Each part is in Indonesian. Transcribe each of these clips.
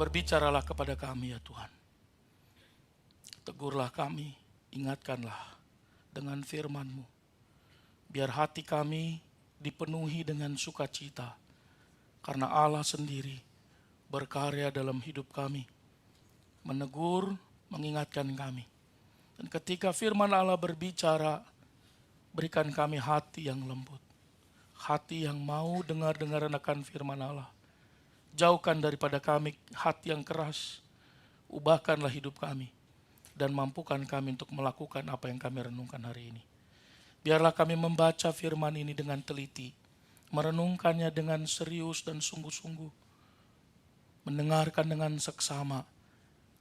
berbicaralah kepada kami ya Tuhan. Tegurlah kami, ingatkanlah dengan firman-Mu. Biar hati kami dipenuhi dengan sukacita, karena Allah sendiri berkarya dalam hidup kami, menegur, mengingatkan kami. Dan ketika firman Allah berbicara, berikan kami hati yang lembut, hati yang mau dengar-dengar akan firman Allah. Jauhkan daripada kami hati yang keras, ubahkanlah hidup kami, dan mampukan kami untuk melakukan apa yang kami renungkan hari ini. Biarlah kami membaca firman ini dengan teliti, merenungkannya dengan serius dan sungguh-sungguh, mendengarkan dengan seksama,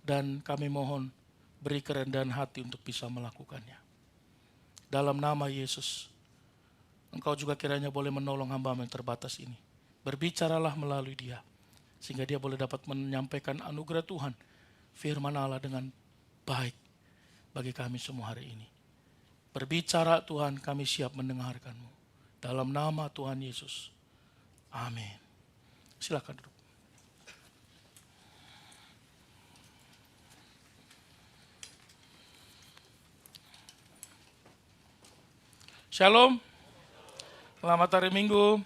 dan kami mohon beri kerendahan hati untuk bisa melakukannya. Dalam nama Yesus, Engkau juga kiranya boleh menolong hamba yang terbatas ini. Berbicaralah melalui dia, sehingga dia boleh dapat menyampaikan anugerah Tuhan, firman Allah dengan baik bagi kami semua hari ini. Berbicara Tuhan, kami siap mendengarkan-Mu. Dalam nama Tuhan Yesus. Amin. Silakan duduk. Shalom. Selamat hari Minggu.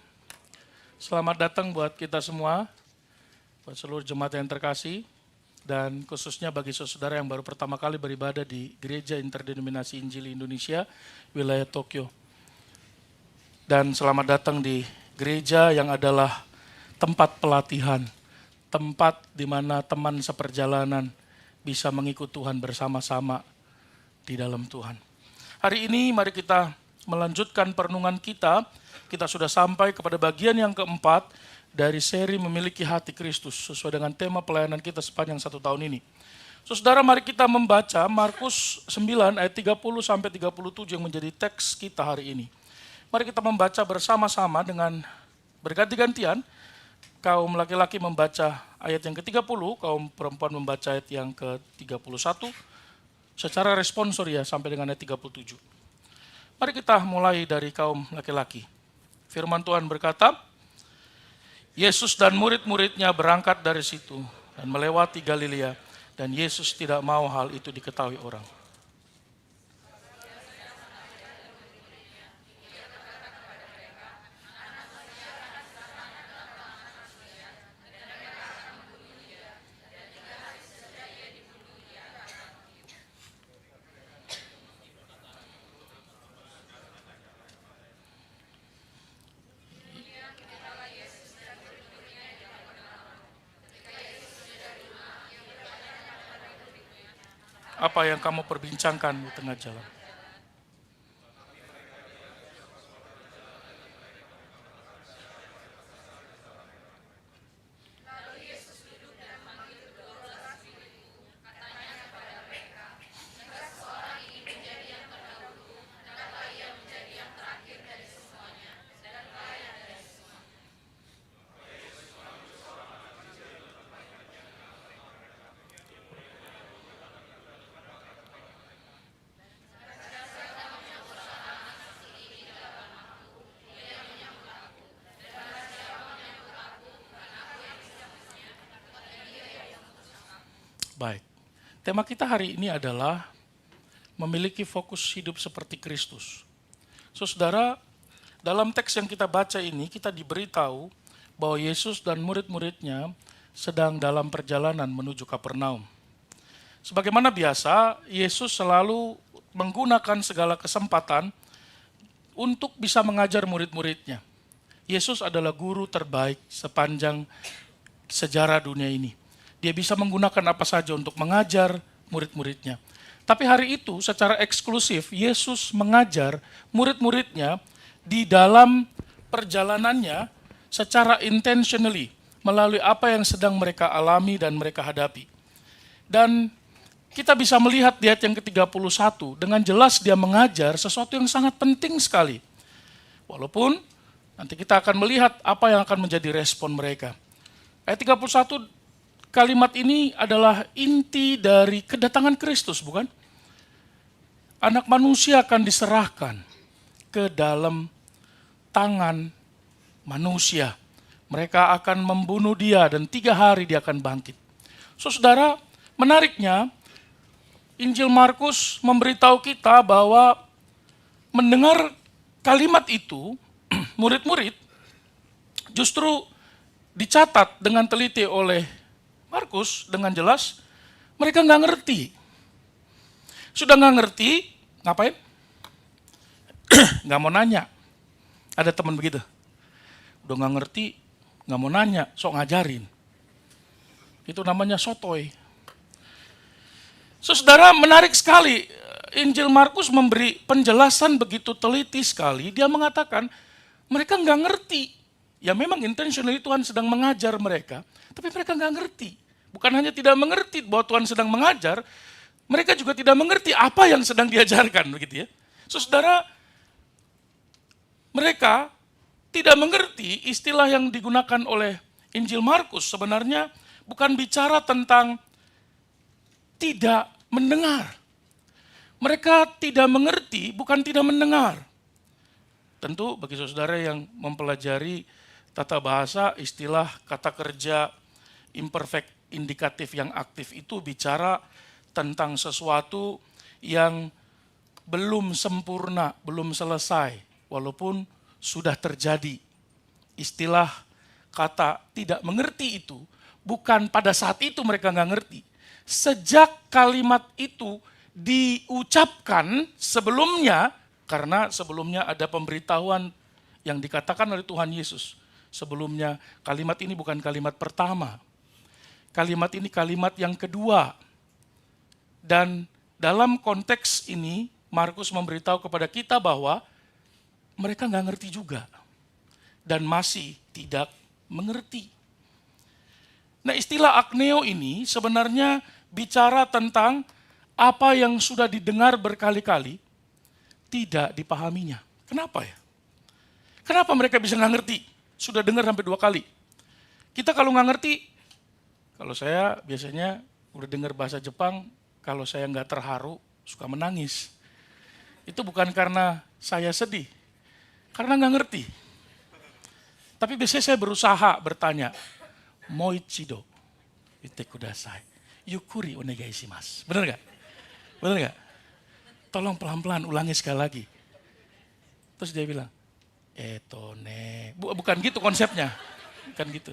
Selamat datang buat kita semua, buat seluruh jemaat yang terkasih, dan khususnya bagi saudara yang baru pertama kali beribadah di Gereja Interdenominasi Injili Indonesia, wilayah Tokyo. Dan selamat datang di gereja yang adalah tempat pelatihan, tempat di mana teman seperjalanan bisa mengikut Tuhan bersama-sama di dalam Tuhan. Hari ini mari kita melanjutkan perenungan kita. Kita sudah sampai kepada bagian yang keempat dari seri Memiliki Hati Kristus sesuai dengan tema pelayanan kita sepanjang 1 tahun ini. Saudara, mari kita membaca Markus 9 ayat 30 sampai 37 yang menjadi teks kita hari ini. Mari kita membaca bersama-sama dengan berganti-gantian. Kaum laki-laki membaca ayat yang ke-30, kaum perempuan membaca ayat yang ke-31. Secara responsor ya sampai dengan ayat 37. Mari kita mulai dari kaum laki-laki. Firman Tuhan berkata, Yesus dan murid-muridnya berangkat dari situ dan melewati Galilea, dan Yesus tidak mau hal itu diketahui orang. Apa yang kamu perbincangkan di tengah jalan? Baik, tema kita hari ini adalah memiliki fokus hidup seperti Kristus. Saudara, dalam teks yang kita baca ini kita diberitahu bahwa Yesus dan murid-muridnya sedang dalam perjalanan menuju Kapernaum. Sebagaimana biasa, Yesus selalu menggunakan segala kesempatan untuk bisa mengajar murid-muridnya. Yesus adalah guru terbaik sepanjang sejarah dunia ini. Dia bisa menggunakan apa saja untuk mengajar murid-muridnya. Tapi hari itu secara eksklusif Yesus mengajar murid-muridnya di dalam perjalanannya secara intentionally melalui apa yang sedang mereka alami dan mereka hadapi. Dan kita bisa melihat di ayat yang ke-31 dengan jelas dia mengajar sesuatu yang sangat penting sekali. Walaupun nanti kita akan melihat apa yang akan menjadi respon mereka. Ayat 31 kalimat ini adalah inti dari kedatangan Kristus, bukan? Anak manusia akan diserahkan ke dalam tangan manusia. Mereka akan membunuh dia dan 3 hari dia akan bangkit. Saudara, menariknya Injil Markus memberitahu kita bahwa mendengar kalimat itu, murid-murid justru dicatat dengan teliti oleh Markus dengan jelas, mereka nggak ngerti. Sudah nggak ngerti, ngapain? Nggak mau nanya. Ada teman begitu. Udah nggak ngerti, nggak mau nanya, sok ngajarin. Itu namanya sotoy. Saudara, menarik sekali. Injil Markus memberi penjelasan begitu teliti sekali. Dia mengatakan, mereka nggak ngerti. Ya memang intentionally Tuhan sedang mengajar mereka, tapi mereka nggak ngerti. Bukan hanya tidak mengerti bahwa Tuhan sedang mengajar, mereka juga tidak mengerti apa yang sedang diajarkan, begitu ya. Saudara, mereka tidak mengerti istilah yang digunakan oleh Injil Markus sebenarnya bukan bicara tentang tidak mendengar. Mereka tidak mengerti, bukan tidak mendengar. Tentu bagi saudara yang mempelajari tata bahasa, istilah kata kerja imperfect indikatif yang aktif itu bicara tentang sesuatu yang belum sempurna, belum selesai, walaupun sudah terjadi. Istilah kata tidak mengerti itu, bukan pada saat itu mereka nggak ngerti. Sejak kalimat itu diucapkan sebelumnya, karena sebelumnya ada pemberitahuan yang dikatakan oleh Tuhan Yesus. Sebelumnya kalimat ini bukan kalimat pertama. Kalimat ini kalimat yang kedua. Dan dalam konteks ini Markus memberitahu kepada kita bahwa mereka nggak ngerti juga. Dan masih tidak mengerti. Nah, istilah akneo ini sebenarnya bicara tentang apa yang sudah didengar berkali-kali tidak dipahaminya. Kenapa ya? Kenapa mereka bisa nggak ngerti? Sudah dengar sampai 2 kali. Kita kalau nggak ngerti, kalau saya biasanya udah dengar bahasa Jepang, kalau saya nggak terharu, suka menangis. Itu bukan karena saya sedih, karena nggak ngerti. Tapi biasanya saya berusaha bertanya, moichido ite kudasai, yukuri onegai shimasu. Benar nggak? Benar nggak? Tolong pelan-pelan ulangi sekali lagi. Terus dia bilang, bukan gitu konsepnya, bukan gitu.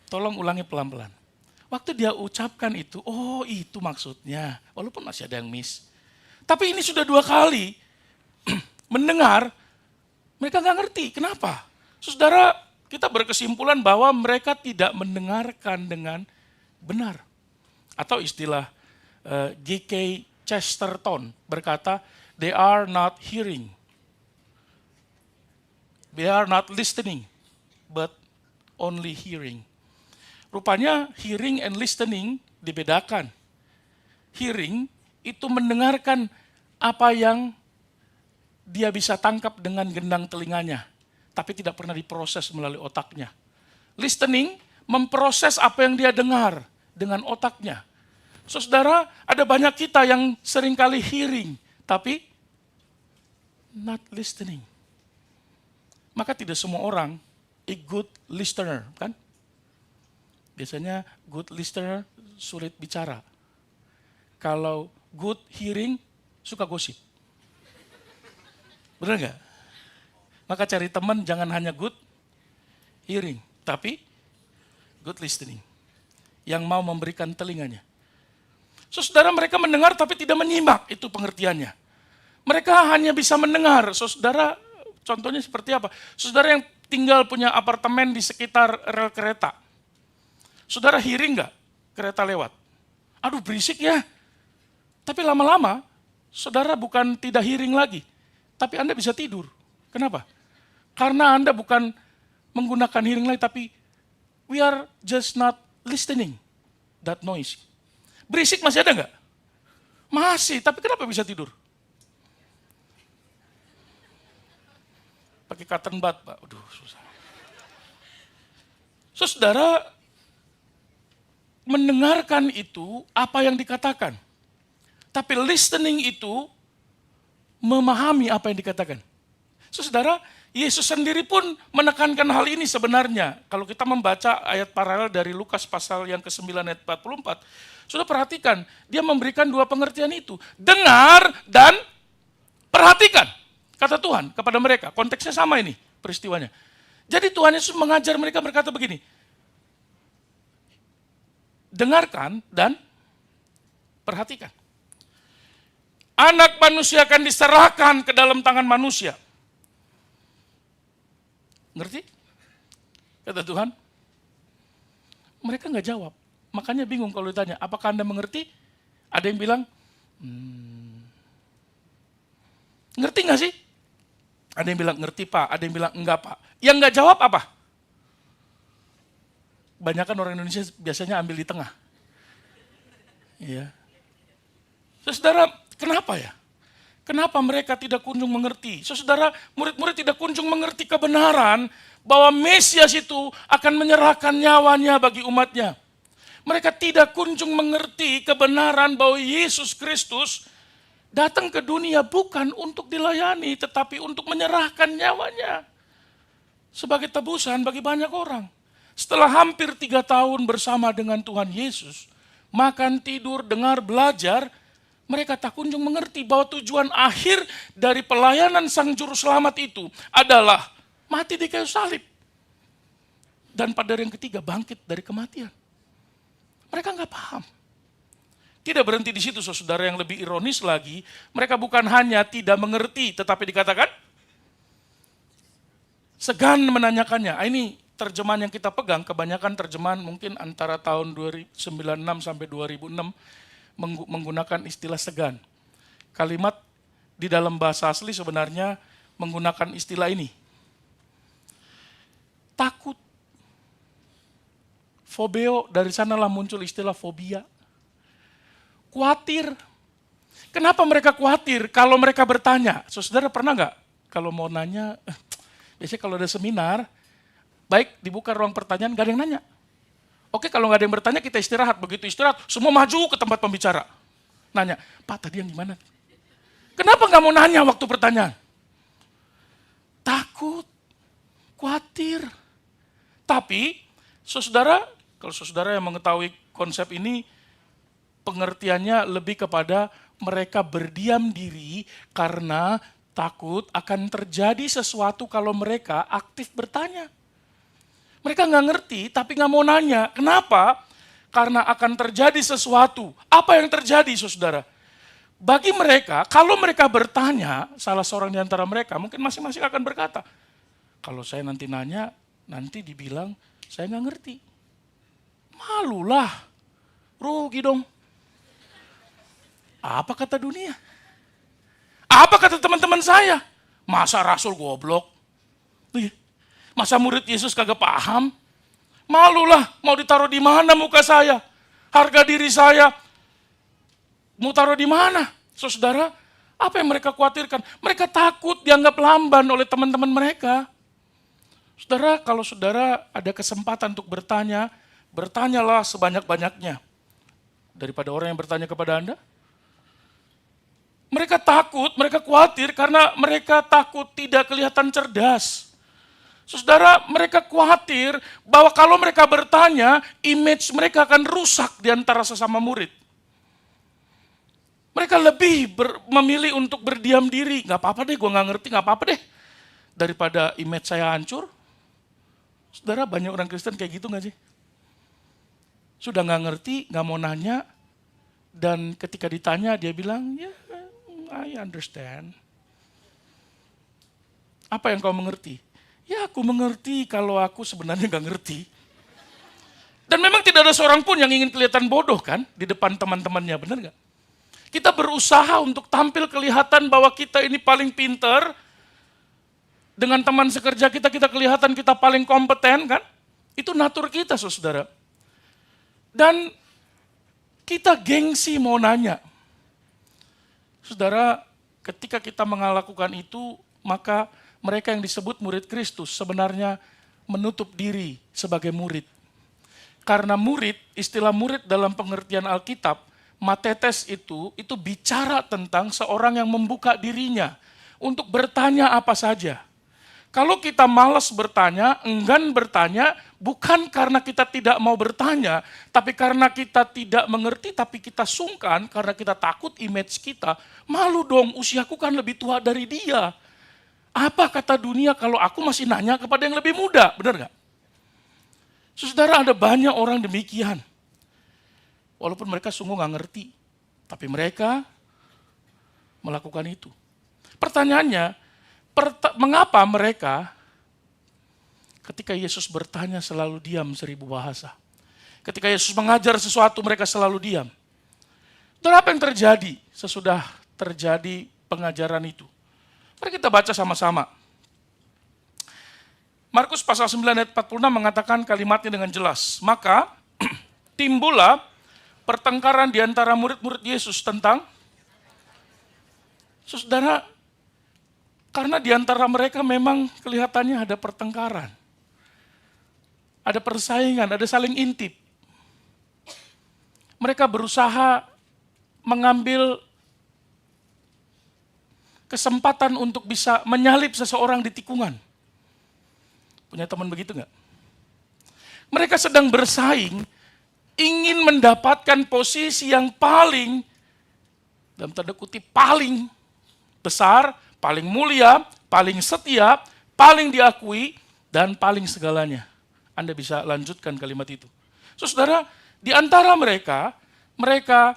Tolong ulangi pelan-pelan. Waktu dia ucapkan itu, oh itu maksudnya, walaupun masih ada yang miss. Tapi ini sudah 2 kali mendengar, mereka nggak ngerti. Kenapa? Saudara, kita berkesimpulan bahwa mereka tidak mendengarkan dengan benar. Atau istilah G.K. Chesterton berkata, they are not hearing. They are not listening, but only hearing. Rupanya hearing and listening dibedakan. Hearing itu mendengarkan apa yang dia bisa tangkap dengan gendang telinganya, tapi tidak pernah diproses melalui otaknya. Listening memproses apa yang dia dengar dengan otaknya. Saudara, ada banyak kita yang seringkali hearing, tapi not listening. Maka tidak semua orang a good listener, kan? Biasanya good listener sulit bicara. Kalau good hearing suka gosip. Benar nggak? Maka cari teman jangan hanya good hearing, tapi good listening. Yang mau memberikan telinganya. Saudara, mereka mendengar tapi tidak menyimak, itu pengertiannya. Mereka hanya bisa mendengar. Saudara, contohnya seperti apa? Saudara yang tinggal punya apartemen di sekitar rel kereta. Saudara hearing nggak kereta lewat? Aduh berisik ya. Tapi lama-lama, saudara bukan tidak hearing lagi, tapi Anda bisa tidur. Kenapa? Karena Anda bukan menggunakan hearing lagi, tapi we are just not listening that noise. Berisik masih ada nggak? Masih, tapi kenapa bisa tidur? Pakai cotton bud, Pak. Aduh, susah. Saudara, mendengarkan itu apa yang dikatakan. Tapi listening itu memahami apa yang dikatakan. Saudara, Yesus sendiri pun menekankan hal ini sebenarnya. Kalau kita membaca ayat paralel dari Lukas pasal yang ke-9 ayat 44, sudah perhatikan, dia memberikan dua pengertian itu. Dengar dan perhatikan, kata Tuhan kepada mereka. Konteksnya sama ini peristiwanya. Jadi Tuhan Yesus mengajar mereka berkata begini, dengarkan dan perhatikan. Anak manusia akan diserahkan ke dalam tangan manusia. Ngerti? Kata Tuhan. Mereka nggak jawab. Makanya bingung kalau ditanya, apakah Anda mengerti? Ada yang bilang, ngerti nggak sih? Ada yang bilang ngerti Pak, ada yang bilang enggak Pak. Yang nggak jawab apa? Banyakan orang Indonesia biasanya ambil di tengah. Iya. Saudara, kenapa ya? Kenapa mereka tidak kunjung mengerti? Saudara, murid-murid tidak kunjung mengerti kebenaran bahwa Mesias itu akan menyerahkan nyawanya bagi umatnya. Mereka tidak kunjung mengerti kebenaran bahwa Yesus Kristus datang ke dunia bukan untuk dilayani, tetapi untuk menyerahkan nyawanya sebagai tebusan bagi banyak orang. Setelah hampir 3 tahun bersama dengan Tuhan Yesus, makan, tidur, dengar, belajar, mereka tak kunjung mengerti bahwa tujuan akhir dari pelayanan Sang Juru Selamat itu adalah mati di kayu salib. Dan pada hari yang ketiga bangkit dari kematian. Mereka nggak paham. Tidak berhenti di situ, saudara, yang lebih ironis lagi, mereka bukan hanya tidak mengerti, tetapi dikatakan segan menanyakannya. Ini terjemahan yang kita pegang, kebanyakan terjemahan mungkin antara tahun 1996 sampai 2006, menggunakan istilah segan. Kalimat di dalam bahasa asli sebenarnya menggunakan istilah ini. Takut. Fobeo, dari sanalah muncul istilah fobia. Khawatir. Kenapa mereka khawatir? Kalau mereka bertanya, saudara pernah nggak? Kalau mau nanya, biasanya kalau ada seminar, baik dibuka ruang pertanyaan, gak ada yang nanya. Oke, kalau nggak ada yang bertanya, kita istirahat. Begitu istirahat, semua maju ke tempat pembicara. Nanya, Pak tadi yang gimana? Kenapa nggak mau nanya waktu pertanyaan? Takut, khawatir. Tapi, saudara, kalau saudara yang mengetahui konsep ini, pengertiannya lebih kepada mereka berdiam diri karena takut akan terjadi sesuatu kalau mereka aktif bertanya. Mereka nggak ngerti, tapi nggak mau nanya. Kenapa? Karena akan terjadi sesuatu. Apa yang terjadi, saudara? Bagi mereka, kalau mereka bertanya, salah seorang di antara mereka, mungkin masing-masing akan berkata, kalau saya nanti nanya, nanti dibilang, saya nggak ngerti. Malulah, rugi dong. Apa kata dunia? Apa kata teman-teman saya? Masa Rasul goblok? Masa murid Yesus kagak paham? Malulah, mau ditaruh di mana muka saya? Harga diri saya mau taruh di mana? Saudara, apa yang mereka khawatirkan? Mereka takut dianggap lamban oleh teman-teman mereka. Saudara, kalau saudara ada kesempatan untuk bertanya, bertanyalah sebanyak-banyaknya. Daripada orang yang bertanya kepada Anda. Mereka takut, mereka khawatir karena mereka takut tidak kelihatan cerdas. Saudara, mereka khawatir bahwa kalau mereka bertanya, image mereka akan rusak di antara sesama murid. Mereka lebih memilih untuk berdiam diri. Gak apa-apa deh, gue gak ngerti, gak apa-apa deh. Daripada image saya hancur. Saudara, banyak orang Kristen kayak gitu gak sih? Sudah gak ngerti, gak mau nanya. Dan ketika ditanya, dia bilang, ya, I understand. Apa yang kau mengerti? Ya, aku mengerti kalau aku sebenarnya gak ngerti. Dan memang tidak ada seorang pun yang ingin kelihatan bodoh kan di depan teman-temannya, benar gak? Kita berusaha untuk tampil kelihatan bahwa kita ini paling pinter. Dengan teman sekerja kita, kita kelihatan kita paling kompeten kan? Itu natur kita, saudara. Dan kita gengsi mau nanya. Saudara, ketika kita melakukan itu, maka mereka yang disebut murid Kristus sebenarnya menutup diri sebagai murid. Karena murid, istilah murid dalam pengertian Alkitab, matetes itu bicara tentang seorang yang membuka dirinya untuk bertanya apa saja. Kalau kita malas bertanya, enggan bertanya, bukan karena kita tidak mau bertanya, tapi karena kita tidak mengerti, tapi kita sungkan, karena kita takut image kita. Malu dong, usiaku kan lebih tua dari dia. Apa kata dunia kalau aku masih nanya kepada yang lebih muda, benar gak? Saudara, ada banyak orang demikian. Walaupun mereka sungguh gak ngerti, tapi mereka melakukan itu. Pertanyaannya, mengapa mereka ketika Yesus bertanya selalu diam 1000 bahasa? Ketika Yesus mengajar sesuatu mereka selalu diam. Dan apa yang terjadi sesudah terjadi pengajaran itu? Mari kita baca sama-sama. Markus pasal 9 ayat 46 mengatakan kalimatnya dengan jelas. Maka timbullah pertengkaran di antara murid-murid Yesus tentang, saudara, karena di antara mereka memang kelihatannya ada pertengkaran. Ada persaingan, ada saling intip. Mereka berusaha mengambil kesempatan untuk bisa menyalip seseorang di tikungan. Punya teman begitu enggak? Mereka sedang bersaing, ingin mendapatkan posisi yang paling, dalam tanda kutip, paling besar, paling mulia, paling setia, paling diakui, dan paling segalanya. Anda bisa lanjutkan kalimat itu. Saudara, di antara mereka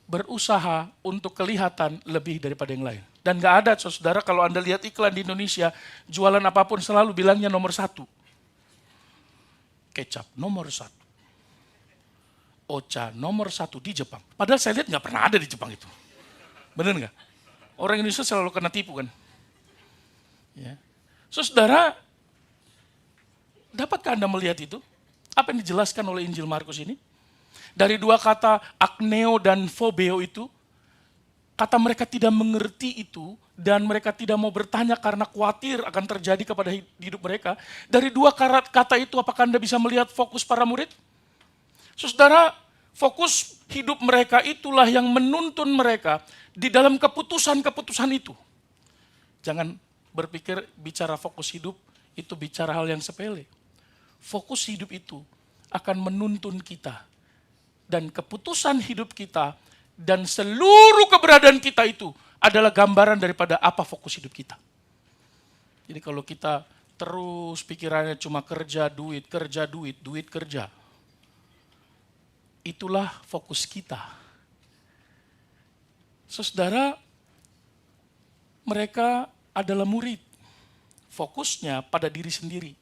berusaha untuk kelihatan lebih daripada yang lain. Dan gak ada, saudara, kalau Anda lihat iklan di Indonesia, jualan apapun selalu bilangnya nomor 1. Kecap nomor 1. Ocha nomor 1 di Jepang. Padahal saya lihat gak pernah ada di Jepang itu. Benar gak? Orang Indonesia selalu kena tipu kan. Ya. Saudara, dapatkah Anda melihat itu? Apa yang dijelaskan oleh Injil Markus ini? Dari dua kata akneo dan phobeo itu, kata mereka tidak mengerti itu, dan mereka tidak mau bertanya karena khawatir akan terjadi kepada hidup mereka. Dari dua kata itu, apakah Anda bisa melihat fokus para murid? Saudara, fokus hidup mereka itulah yang menuntun mereka di dalam keputusan-keputusan itu. Jangan berpikir bicara fokus hidup itu bicara hal yang sepele. Fokus hidup itu akan menuntun kita. Dan keputusan hidup kita dan seluruh keberadaan kita itu adalah gambaran daripada apa fokus hidup kita. Jadi kalau kita terus pikirannya cuma kerja, duit, kerja. Itulah fokus kita. Saudara, mereka adalah murid. Fokusnya pada diri sendiri.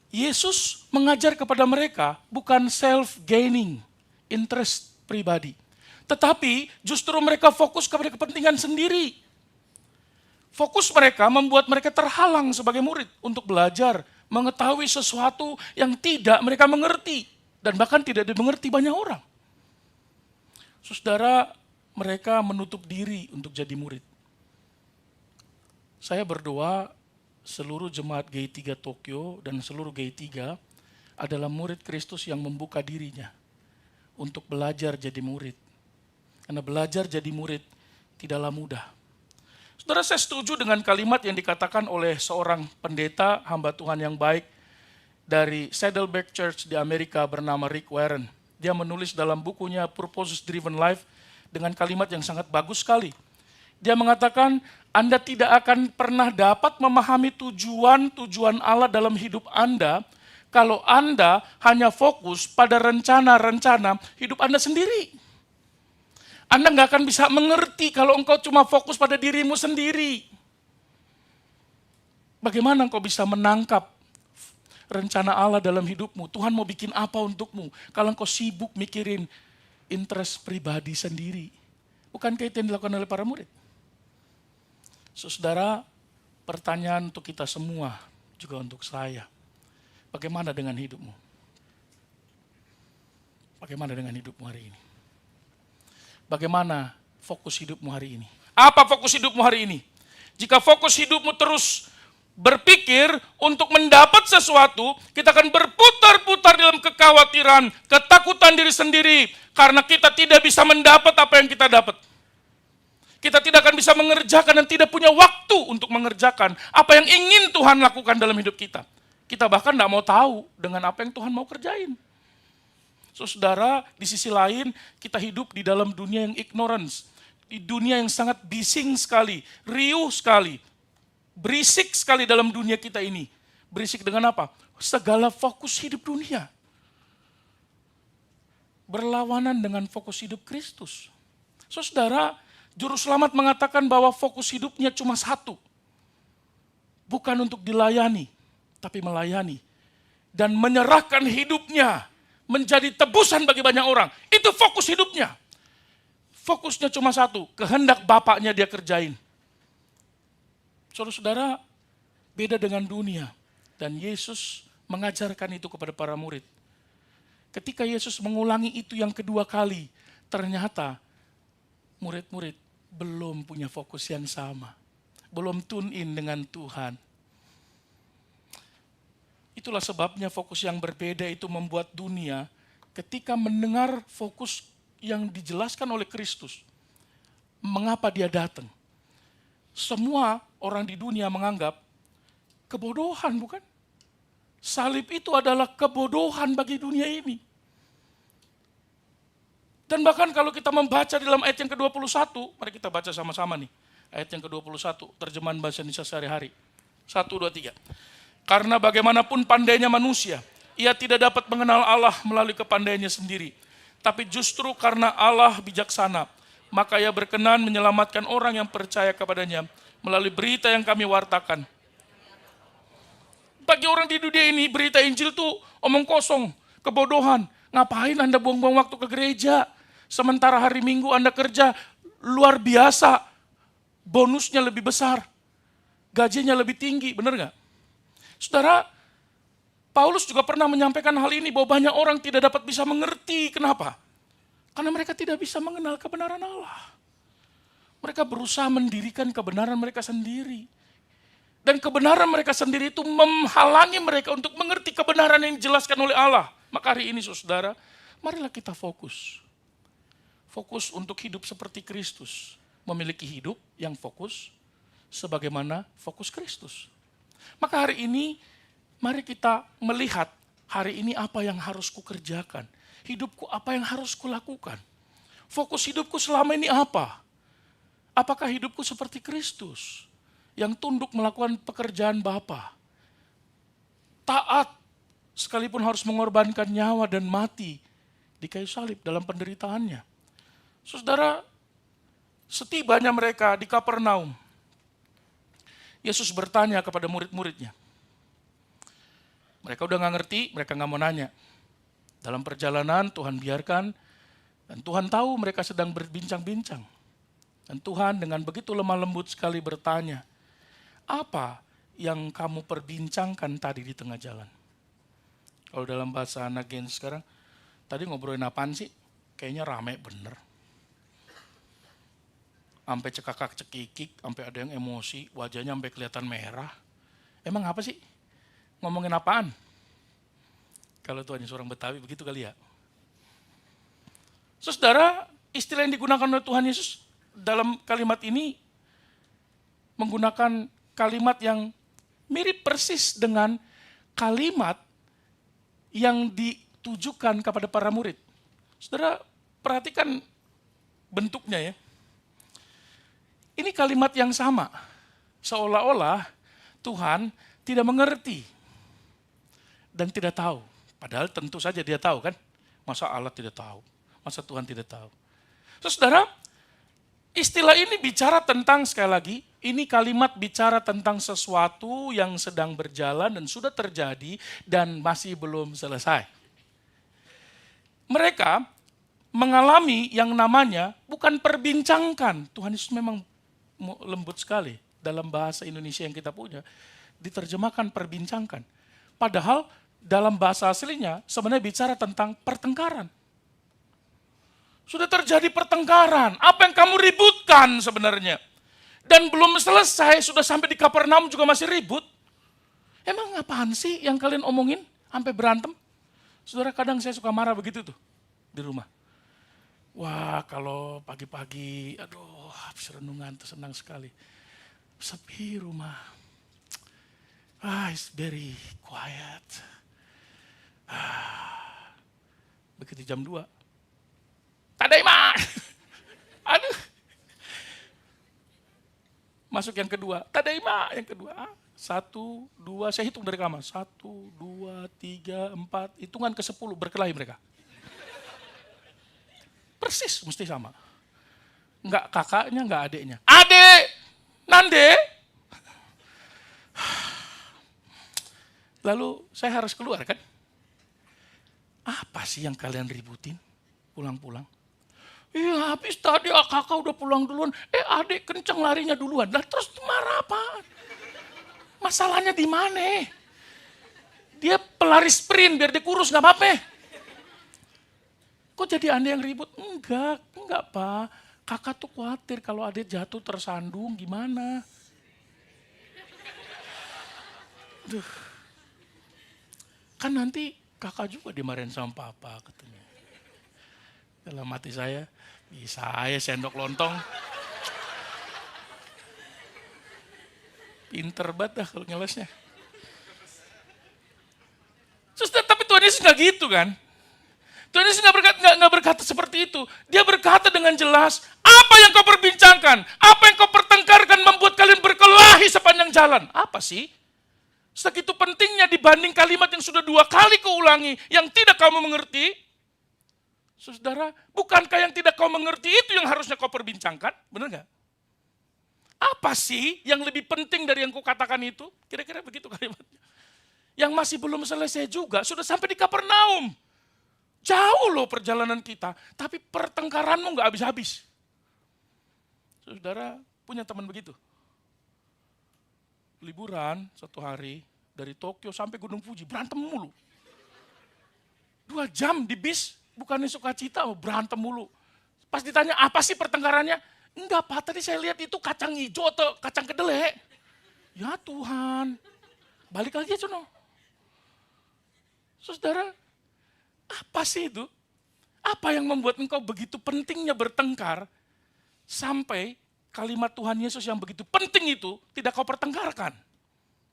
Yesus mengajar kepada mereka bukan self-gaining, interest pribadi. Tetapi justru mereka fokus kepada kepentingan sendiri. Fokus mereka membuat mereka terhalang sebagai murid untuk belajar, mengetahui sesuatu yang tidak mereka mengerti. Dan bahkan tidak dimengerti banyak orang. Saudara, mereka menutup diri untuk jadi murid. Saya berdoa seluruh jemaat GI3 Tokyo dan seluruh GI3 adalah murid Kristus yang membuka dirinya untuk belajar jadi murid. Karena belajar jadi murid tidaklah mudah. Saudara, saya setuju dengan kalimat yang dikatakan oleh seorang pendeta hamba Tuhan yang baik dari Saddleback Church di Amerika bernama Rick Warren. Dia menulis dalam bukunya Purpose Driven Life dengan kalimat yang sangat bagus sekali. Dia mengatakan, Anda tidak akan pernah dapat memahami tujuan Allah dalam hidup Anda kalau Anda hanya fokus pada rencana-rencana hidup Anda sendiri. Anda nggak akan bisa mengerti kalau engkau cuma fokus pada dirimu sendiri. Bagaimana engkau bisa menangkap rencana Allah dalam hidupmu? Tuhan mau bikin apa untukmu? Kalau engkau sibuk mikirin interest pribadi sendiri. Bukankah itu yang dilakukan oleh para murid? Saudara, pertanyaan untuk kita semua, juga untuk saya. Bagaimana dengan hidupmu? Bagaimana dengan hidupmu hari ini? Bagaimana fokus hidupmu hari ini? Apa fokus hidupmu hari ini? Jika fokus hidupmu terus berpikir untuk mendapat sesuatu, kita akan berputar-putar dalam kekhawatiran, ketakutan diri sendiri, karena kita tidak bisa mendapat apa yang kita dapat. Kita tidak akan bisa mengerjakan dan tidak punya waktu untuk mengerjakan apa yang ingin Tuhan lakukan dalam hidup kita. Kita bahkan tidak mau tahu dengan apa yang Tuhan mau kerjain. Saudara, di sisi lain kita hidup di dalam dunia yang ignorance. Di dunia yang sangat bising sekali, riuh sekali, berisik sekali dalam dunia kita ini. Berisik dengan apa? Segala fokus hidup dunia berlawanan dengan fokus hidup Kristus. Saudara, Juru Selamat mengatakan bahwa fokus hidupnya cuma satu. Bukan untuk dilayani, tapi melayani. Dan menyerahkan hidupnya menjadi tebusan bagi banyak orang. Itu fokus hidupnya. Fokusnya cuma satu, kehendak Bapaknya dia kerjain. Saudara-saudara, beda dengan dunia. Dan Yesus mengajarkan itu kepada para murid. Ketika Yesus mengulangi itu yang kedua kali, ternyata murid-murid belum punya fokus yang sama. Belum tune in dengan Tuhan. Itulah sebabnya fokus yang berbeda itu membuat dunia ketika mendengar fokus yang dijelaskan oleh Kristus. Mengapa dia datang? Semua orang di dunia menganggap kebodohan, bukan? Salib itu adalah kebodohan bagi dunia ini. Dan bahkan kalau kita membaca dalam ayat yang ke-21, mari kita baca sama-sama nih. Ayat yang ke-21, terjemahan bahasa Indonesia sehari-hari. 1, 2, 3. Karena bagaimanapun pandainya manusia, ia tidak dapat mengenal Allah melalui kepandaiannya sendiri. Tapi justru karena Allah bijaksana, maka ia berkenan menyelamatkan orang yang percaya kepadanya melalui berita yang kami wartakan. Bagi orang di dunia ini, berita Injil itu omong kosong, kebodohan. Ngapain Anda buang-buang waktu ke gereja? Sementara hari Minggu Anda kerja luar biasa, bonusnya lebih besar, gajinya lebih tinggi, benar nggak? Saudara, Paulus juga pernah menyampaikan hal ini bahwa banyak orang tidak dapat bisa mengerti. Kenapa? Karena mereka tidak bisa mengenal kebenaran Allah. Mereka berusaha mendirikan kebenaran mereka sendiri. Dan kebenaran mereka sendiri itu menghalangi mereka untuk mengerti kebenaran yang dijelaskan oleh Allah. Maka hari ini saudara, marilah kita fokus. Fokus untuk hidup seperti Kristus. Memiliki hidup yang fokus sebagaimana fokus Kristus. Maka hari ini, mari kita melihat hari ini apa yang harus kukerjakan. Hidupku apa yang harus kulakukan. Fokus hidupku selama ini apa? Apakah hidupku seperti Kristus yang tunduk melakukan pekerjaan Bapa? Taat sekalipun harus mengorbankan nyawa dan mati di kayu salib dalam penderitaannya. Saudara, setibanya mereka di Kapernaum, Yesus bertanya kepada murid-muridnya. Mereka udah gak ngerti, mereka gak mau nanya. Dalam perjalanan Tuhan biarkan, dan Tuhan tahu mereka sedang berbincang-bincang. Dan Tuhan dengan begitu lemah lembut sekali bertanya, apa yang kamu perbincangkan tadi di tengah jalan? Kalau dalam bahasa anak gen sekarang, tadi ngobrolin apaan sih? Kayaknya rame bener. Sampai cekakak cekikik, sampai ada yang emosi, wajahnya sampai kelihatan merah. Emang apa sih? Ngomongin apaan? Kalau Tuhan seorang Betawi begitu kali ya. Saudara, istilah yang digunakan oleh Tuhan Yesus dalam kalimat ini menggunakan kalimat yang mirip persis dengan kalimat yang ditujukan kepada para murid. Saudara, perhatikan bentuknya ya. Ini kalimat yang sama. Seolah-olah Tuhan tidak mengerti dan tidak tahu. Padahal tentu saja dia tahu kan. Masa Allah tidak tahu? Masa Tuhan tidak tahu? Saudara, istilah ini bicara tentang, sekali lagi, ini kalimat bicara tentang sesuatu yang sedang berjalan dan sudah terjadi dan masih belum selesai. Mereka mengalami yang namanya bukan perbincangkan. Tuhan Yesus memang lembut sekali dalam bahasa Indonesia yang kita punya. Diterjemahkan perbincangkan. Padahal dalam bahasa aslinya sebenarnya bicara tentang pertengkaran. Sudah terjadi pertengkaran. Apa yang kamu ributkan sebenarnya? Dan belum selesai, sudah sampai di Kapernaum juga masih ribut. Emang apaan sih yang kalian omongin sampai berantem? Saudara, kadang saya suka marah begitu tuh di rumah. Wah, kalau pagi-pagi, aduh, habis renungan tuh senang sekali. Sepi rumah. It's very quiet. Begitu jam 2. Tadaima! Aduh. Masuk yang kedua. Tadaima yang kedua. 1, 2, saya hitung dari kamar. 1, 2, 3, 4. Hitungan ke 10 berkelahi mereka. Persis mesti sama. Enggak kakaknya, enggak adiknya. Adek! Nande! Lalu saya harus keluar kan? Apa sih yang kalian ributin? Pulang-pulang. Iya habis tadi kakak udah pulang duluan. Adik kenceng larinya duluan. Lah terus marah apa? Masalahnya di mana? Dia pelari sprint biar dia kurus gak apa-apa. Kok jadi Anda yang ribut? Enggak Pak. Kakak tuh khawatir kalau adik jatuh tersandung gimana. Duh. Kan nanti kakak juga dimarahin sama papa katanya. Dalam hati saya, bisa aja sendok lontong. Pinter banget dah kalau ngelesnya. Tapi Tuhan Yesus gak gitu kan. Tuhan Yesus gak berkata seperti itu. Dia berkata dengan jelas, apa yang kau perbincangkan, apa yang kau pertengkarkan membuat kalian berkelahi sepanjang jalan. Apa sih? Segitu pentingnya dibanding kalimat yang sudah 2 kali keulangi, yang tidak kamu mengerti. Saudara, bukankah yang tidak kau mengerti itu yang harusnya kau perbincangkan? Benar gak? Apa sih yang lebih penting dari yang kukatakan itu? Kira-kira begitu kalimatnya. Yang masih belum selesai juga, sudah sampai di Kapernaum. Jauh loh perjalanan kita, tapi pertengkaranmu gak habis-habis. Saudara punya teman begitu. Liburan 1 hari, dari Tokyo sampai Gunung Fuji, berantem mulu. 2 jam di bis, bukannya sukacita, berantem mulu. Pas ditanya, apa sih pertengkarannya? Enggak Pak, tadi saya lihat itu kacang hijau atau kacang kedelai. Ya Tuhan, balik lagi aja sono. Saudara, apa sih itu? Apa yang membuat engkau begitu pentingnya bertengkar sampai kalimat Tuhan Yesus yang begitu penting itu tidak kau pertengkarkan,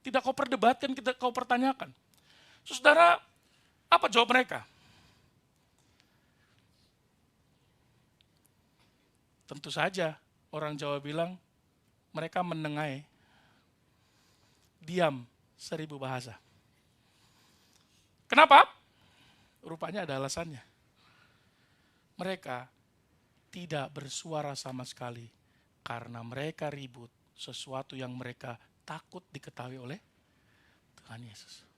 tidak kau perdebatkan, tidak kau pertanyakan. Saudara, apa jawab mereka? Tentu saja orang Jawa bilang mereka menengai, diam 1000 bahasa. Kenapa? Rupanya ada alasannya. Mereka tidak bersuara sama sekali karena mereka ribut sesuatu yang mereka takut diketahui oleh Tuhan Yesus.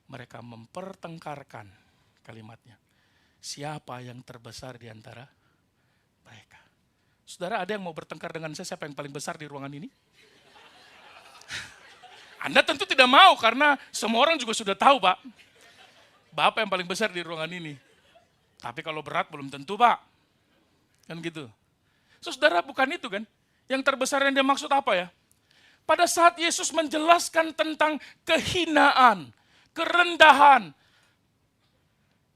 Mereka mempertengkarkan kalimatnya. Siapa yang terbesar di antara mereka? Saudara, ada yang mau bertengkar dengan saya siapa yang paling besar di ruangan ini? Anda tentu tidak mau karena semua orang juga sudah tahu Pak. Bapak yang paling besar di ruangan ini. Tapi kalau berat belum tentu Pak. Kan gitu. Saudara, bukan itu kan. Yang terbesar yang dia maksud apa ya? Pada saat Yesus menjelaskan tentang kehinaan, kerendahan,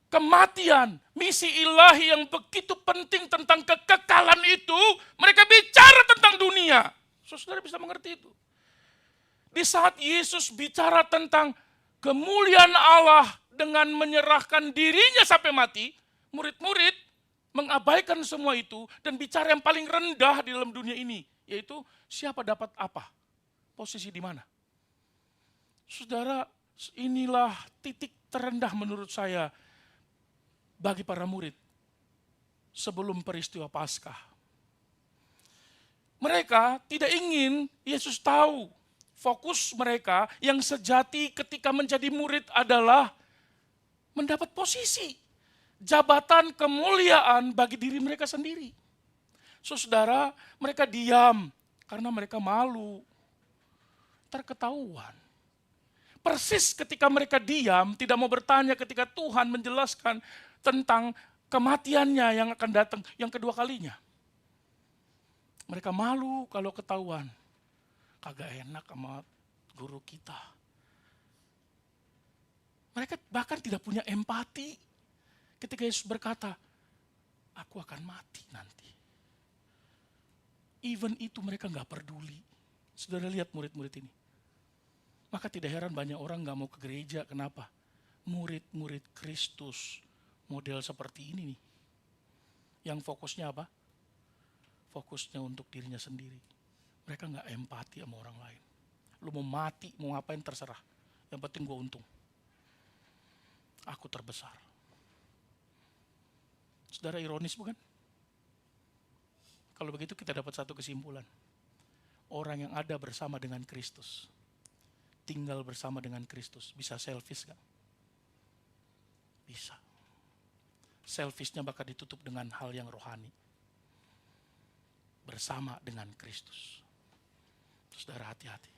kematian, misi ilahi yang begitu penting tentang kekekalan itu, mereka bicara tentang dunia. Saudara bisa mengerti itu. Di saat Yesus bicara tentang kemuliaan Allah dengan menyerahkan dirinya sampai mati, murid-murid mengabaikan semua itu dan bicara yang paling rendah di dalam dunia ini, yaitu siapa dapat apa, posisi di mana. Saudara, inilah titik terendah menurut saya bagi para murid sebelum peristiwa Paskah. Mereka tidak ingin Yesus tahu fokus mereka yang sejati ketika menjadi murid adalah mendapat posisi, jabatan, kemuliaan bagi diri mereka sendiri. Saudara, mereka diam karena mereka malu, terketahuan. Persis ketika mereka diam, tidak mau bertanya ketika Tuhan menjelaskan tentang kematiannya yang akan datang yang kedua kalinya. Mereka malu kalau ketahuan. Kagak enak sama guru kita. Mereka bahkan tidak punya empati ketika Yesus berkata, aku akan mati nanti. Even itu mereka nggak peduli. Saudara lihat murid-murid ini. Maka tidak heran banyak orang nggak mau ke gereja. Kenapa? Murid-murid Kristus model seperti ini nih. Yang fokusnya apa? Fokusnya untuk dirinya sendiri. Mereka nggak empati sama orang lain. Lu mau mati, mau ngapain terserah. Yang penting gue untung. Aku terbesar. Saudara, ironis bukan? Kalau begitu kita dapat satu kesimpulan. Orang yang ada bersama dengan Kristus, tinggal bersama dengan Kristus, bisa selfish gak? Bisa. Selfishnya bakal ditutup dengan hal yang rohani. Bersama dengan Kristus. Saudara, hati-hati.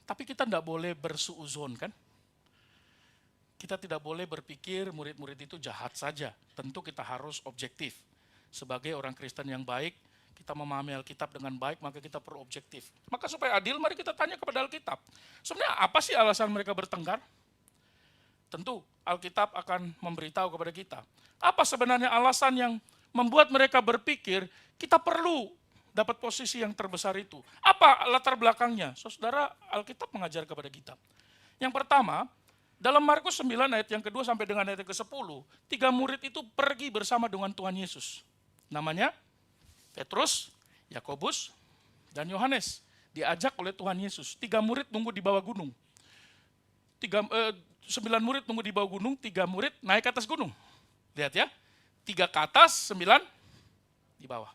Tapi kita tidak boleh bersuuzon kan? Kita tidak boleh berpikir murid-murid itu jahat saja. Tentu kita harus objektif. Sebagai orang Kristen yang baik, kita memahami Alkitab dengan baik, maka kita perlu objektif. Maka supaya adil, mari kita tanya kepada Alkitab. Sebenarnya apa sih alasan mereka bertengkar? Tentu Alkitab akan memberitahu kepada kita. Apa sebenarnya alasan yang membuat mereka berpikir kita perlu dapat posisi yang terbesar itu? Apa latar belakangnya? Saudara, Alkitab mengajar kepada kita. Yang pertama, dalam Markus 9 ayat yang kedua sampai dengan ayat ke-10, 3 murid itu pergi bersama dengan Tuhan Yesus. Namanya Petrus, Yakobus, dan Yohanes. Diajak oleh Tuhan Yesus. 3 murid tunggu di bawah gunung. 9 murid tunggu di bawah gunung, 3 murid naik ke atas gunung. Lihat ya, 3 ke atas, 9 di bawah.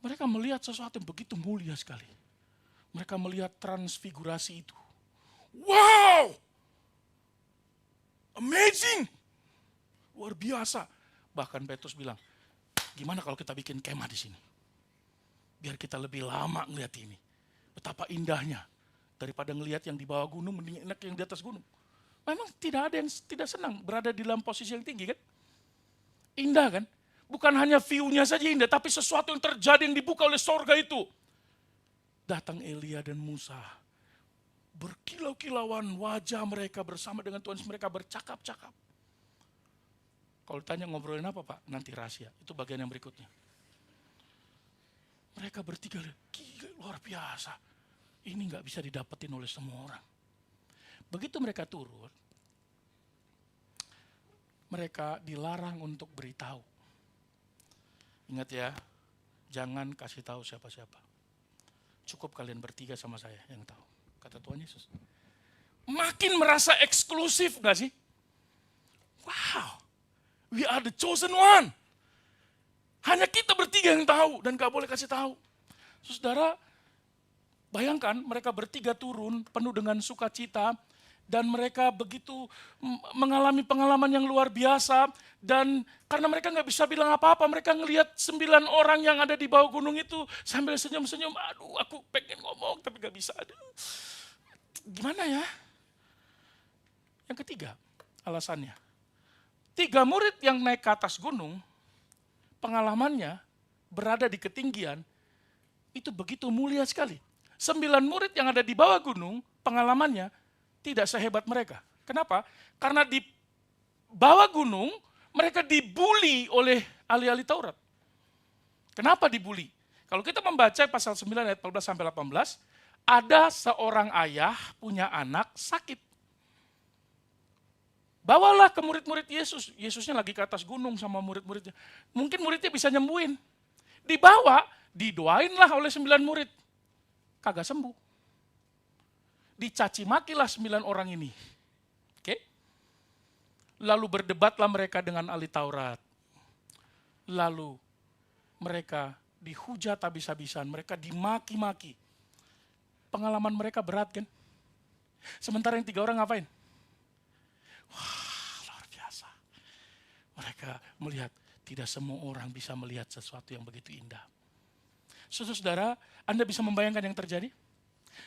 Mereka melihat sesuatu yang begitu mulia sekali. Mereka melihat transfigurasi itu. Wow! Amazing! Luar biasa. Bahkan Petrus bilang, gimana kalau kita bikin kemah di sini? Biar kita lebih lama ngeliat ini. Betapa indahnya. Daripada ngelihat yang di bawah gunung, mending enak yang di atas gunung. Memang tidak ada yang tidak senang berada di dalam posisi yang tinggi kan? Indah kan? Bukan hanya view-nya saja indah, tapi sesuatu yang terjadi yang dibuka oleh sorga itu. Datang Elia dan Musa. Berkilau-kilauan wajah mereka bersama dengan Tuhan, mereka bercakap-cakap. Kalau ditanya ngobrolin apa Pak? Nanti rahasia, itu bagian yang berikutnya. Mereka bertiga, gila, luar biasa. Ini gak bisa didapetin oleh semua orang. Begitu mereka turun, mereka dilarang untuk beritahu. Ingat ya, jangan kasih tahu siapa-siapa. Cukup kalian bertiga sama saya yang tahu, kata Tuhan Yesus. Makin merasa eksklusif gak sih? Wow, we are the chosen one. Hanya kita bertiga yang tahu dan gak boleh kasih tahu. Saudara, bayangkan mereka bertiga turun penuh dengan sukacita dan mereka begitu mengalami pengalaman yang luar biasa dan karena mereka nggak bisa bilang apa-apa, mereka ngelihat 9 orang yang ada di bawah gunung itu sambil senyum-senyum, aduh aku pengen ngomong tapi nggak bisa, aduh gimana ya? Yang ketiga alasannya, 3 murid yang naik ke atas gunung, pengalamannya berada di ketinggian itu begitu mulia sekali. 9 murid yang ada di bawah gunung, pengalamannya tidak sehebat mereka. Kenapa? Karena di bawah gunung, mereka dibully oleh ahli-ahli Taurat. Kenapa dibully? Kalau kita membaca pasal 9 ayat 14 sampai 18, ada seorang ayah punya anak sakit. Bawalah ke murid-murid Yesus. Yesusnya lagi ke atas gunung sama murid-muridnya. Mungkin muridnya bisa nyembuhin. Dibawa, didoainlah oleh 9 murid. Kagak sembuh. Dicaci makilah 9 orang ini. Oke? Lalu berdebatlah mereka dengan ahli Taurat. Lalu mereka dihujat habis-habisan, mereka dimaki-maki. Pengalaman mereka berat kan? Sementara yang 3 orang ngapain? Wah, luar biasa. Mereka melihat tidak semua orang bisa melihat sesuatu yang begitu indah. Saudara, Anda bisa membayangkan yang terjadi?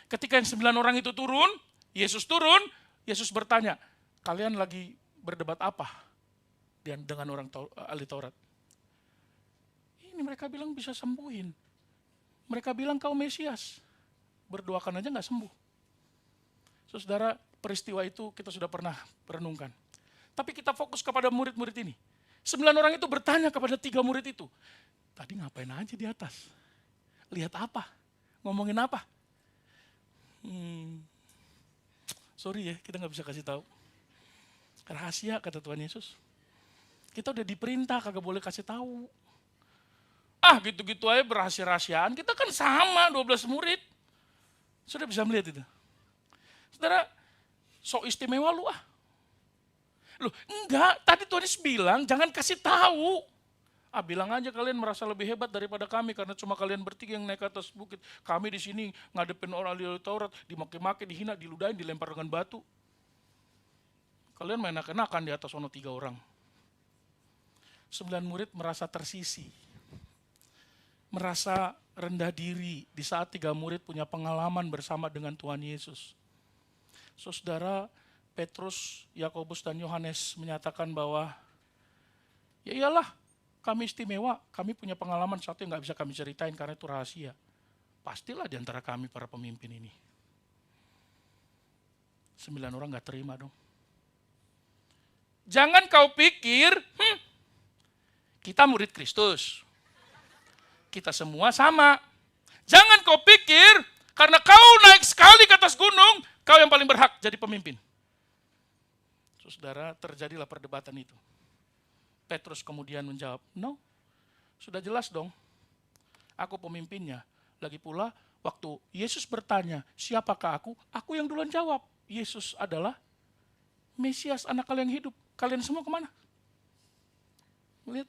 Ketika yang 9 orang itu turun, Yesus bertanya, kalian lagi berdebat apa dengan orang ahli Taurat? Ini mereka bilang bisa sembuhin. Mereka bilang kau Mesias. Berdoakan aja gak sembuh. Saudara, peristiwa itu kita sudah pernah renungkan. Tapi kita fokus kepada murid-murid ini. 9 orang itu bertanya kepada 3 murid itu. Tadi ngapain aja di atas? Lihat apa? Ngomongin apa? Sorry ya, kita nggak bisa kasih tahu. Rahasia kata Tuhan Yesus. Kita udah diperintah kagak boleh kasih tahu. Gitu-gitu aja berahasia-rahasiaan. Kita kan sama 12 murid. Sudah bisa melihat itu. Saudara, sok istimewa lu Loh, enggak, tadi Tuhan Yesus bilang jangan kasih tahu. Bilang aja kalian merasa lebih hebat daripada kami karena cuma kalian bertiga yang naik ke atas bukit. Kami di sini ngadepin orang ahli Taurat, dimaki-maki, dihina, diludahin, dilempar dengan batu. Kalian main enak-enakan di atas sono 3 orang. 9 murid merasa tersisi. Merasa rendah diri di saat 3 murid punya pengalaman bersama dengan Tuhan Yesus. Saudara, Petrus, Yakobus, dan Yohanes menyatakan bahwa ya iyalah, kami istimewa, kami punya pengalaman satu yang gak bisa kami ceritain karena itu rahasia. Pastilah di antara kami para pemimpin ini. 9 orang gak terima dong. Jangan kau pikir, kita murid Kristus. Kita semua sama. Jangan kau pikir, karena kau naik sekali ke atas gunung, kau yang paling berhak jadi pemimpin. Saudara, terjadilah perdebatan itu. Petrus kemudian menjawab, no, sudah jelas dong, aku pemimpinnya. Lagi pula, waktu Yesus bertanya, siapakah aku yang duluan jawab, Yesus adalah Mesias, anak kalian yang hidup. Kalian semua kemana? Lihat.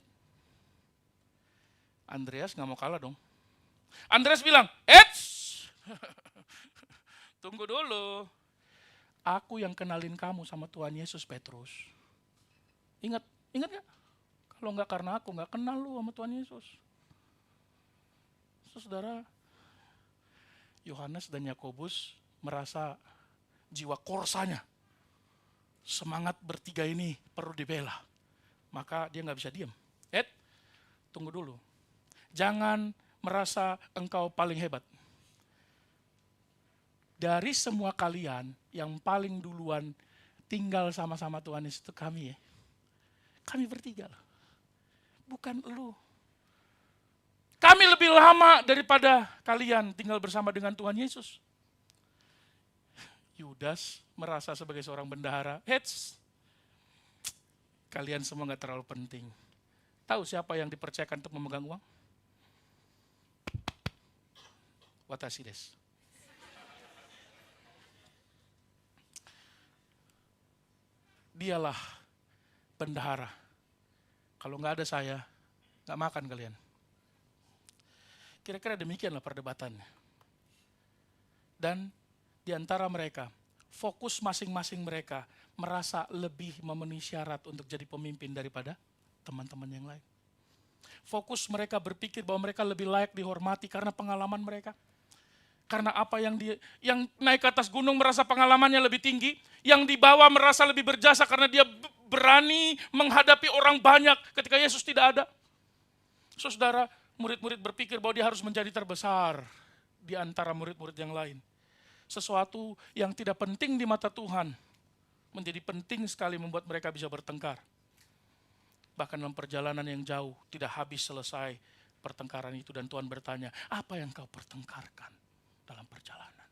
Andreas gak mau kalah dong. Andreas bilang, tunggu dulu. Aku yang kenalin kamu sama Tuhan Yesus, Petrus. Ingat gak? Kalau gak karena aku, gak kenal lu sama Tuhan Yesus. Saudara, Yohanes dan Yakobus merasa jiwa korsanya, semangat bertiga ini perlu dibela. Maka dia gak bisa diam. Tunggu dulu. Jangan merasa engkau paling hebat. Dari semua kalian yang paling duluan tinggal sama-sama Tuhan Yesus itu kami ya. Kami bertiga loh. Bukan elu. Kami lebih lama daripada kalian tinggal bersama dengan Tuhan Yesus. Yudas merasa sebagai seorang bendahara. Kalian semua gak terlalu penting. Tahu siapa yang dipercayakan untuk memegang uang? Watashi desu. Dialah bendahara. Kalau nggak ada saya, nggak makan kalian. Kira-kira demikianlah perdebatannya. Dan di antara mereka, fokus masing-masing mereka merasa lebih memenuhi syarat untuk jadi pemimpin daripada teman-teman yang lain. Fokus mereka berpikir bahwa mereka lebih layak dihormati karena pengalaman mereka. Karena apa yang naik ke atas gunung merasa pengalamannya lebih tinggi, yang di bawah merasa lebih berjasa karena dia berani menghadapi orang banyak ketika Yesus tidak ada. Saudara, murid-murid berpikir bahwa dia harus menjadi terbesar di antara murid-murid yang lain. Sesuatu yang tidak penting di mata Tuhan menjadi penting sekali membuat mereka bisa bertengkar. Bahkan dalam perjalanan yang jauh tidak habis selesai pertengkaran itu dan Tuhan bertanya, apa yang kau pertengkarkan dalam perjalanan?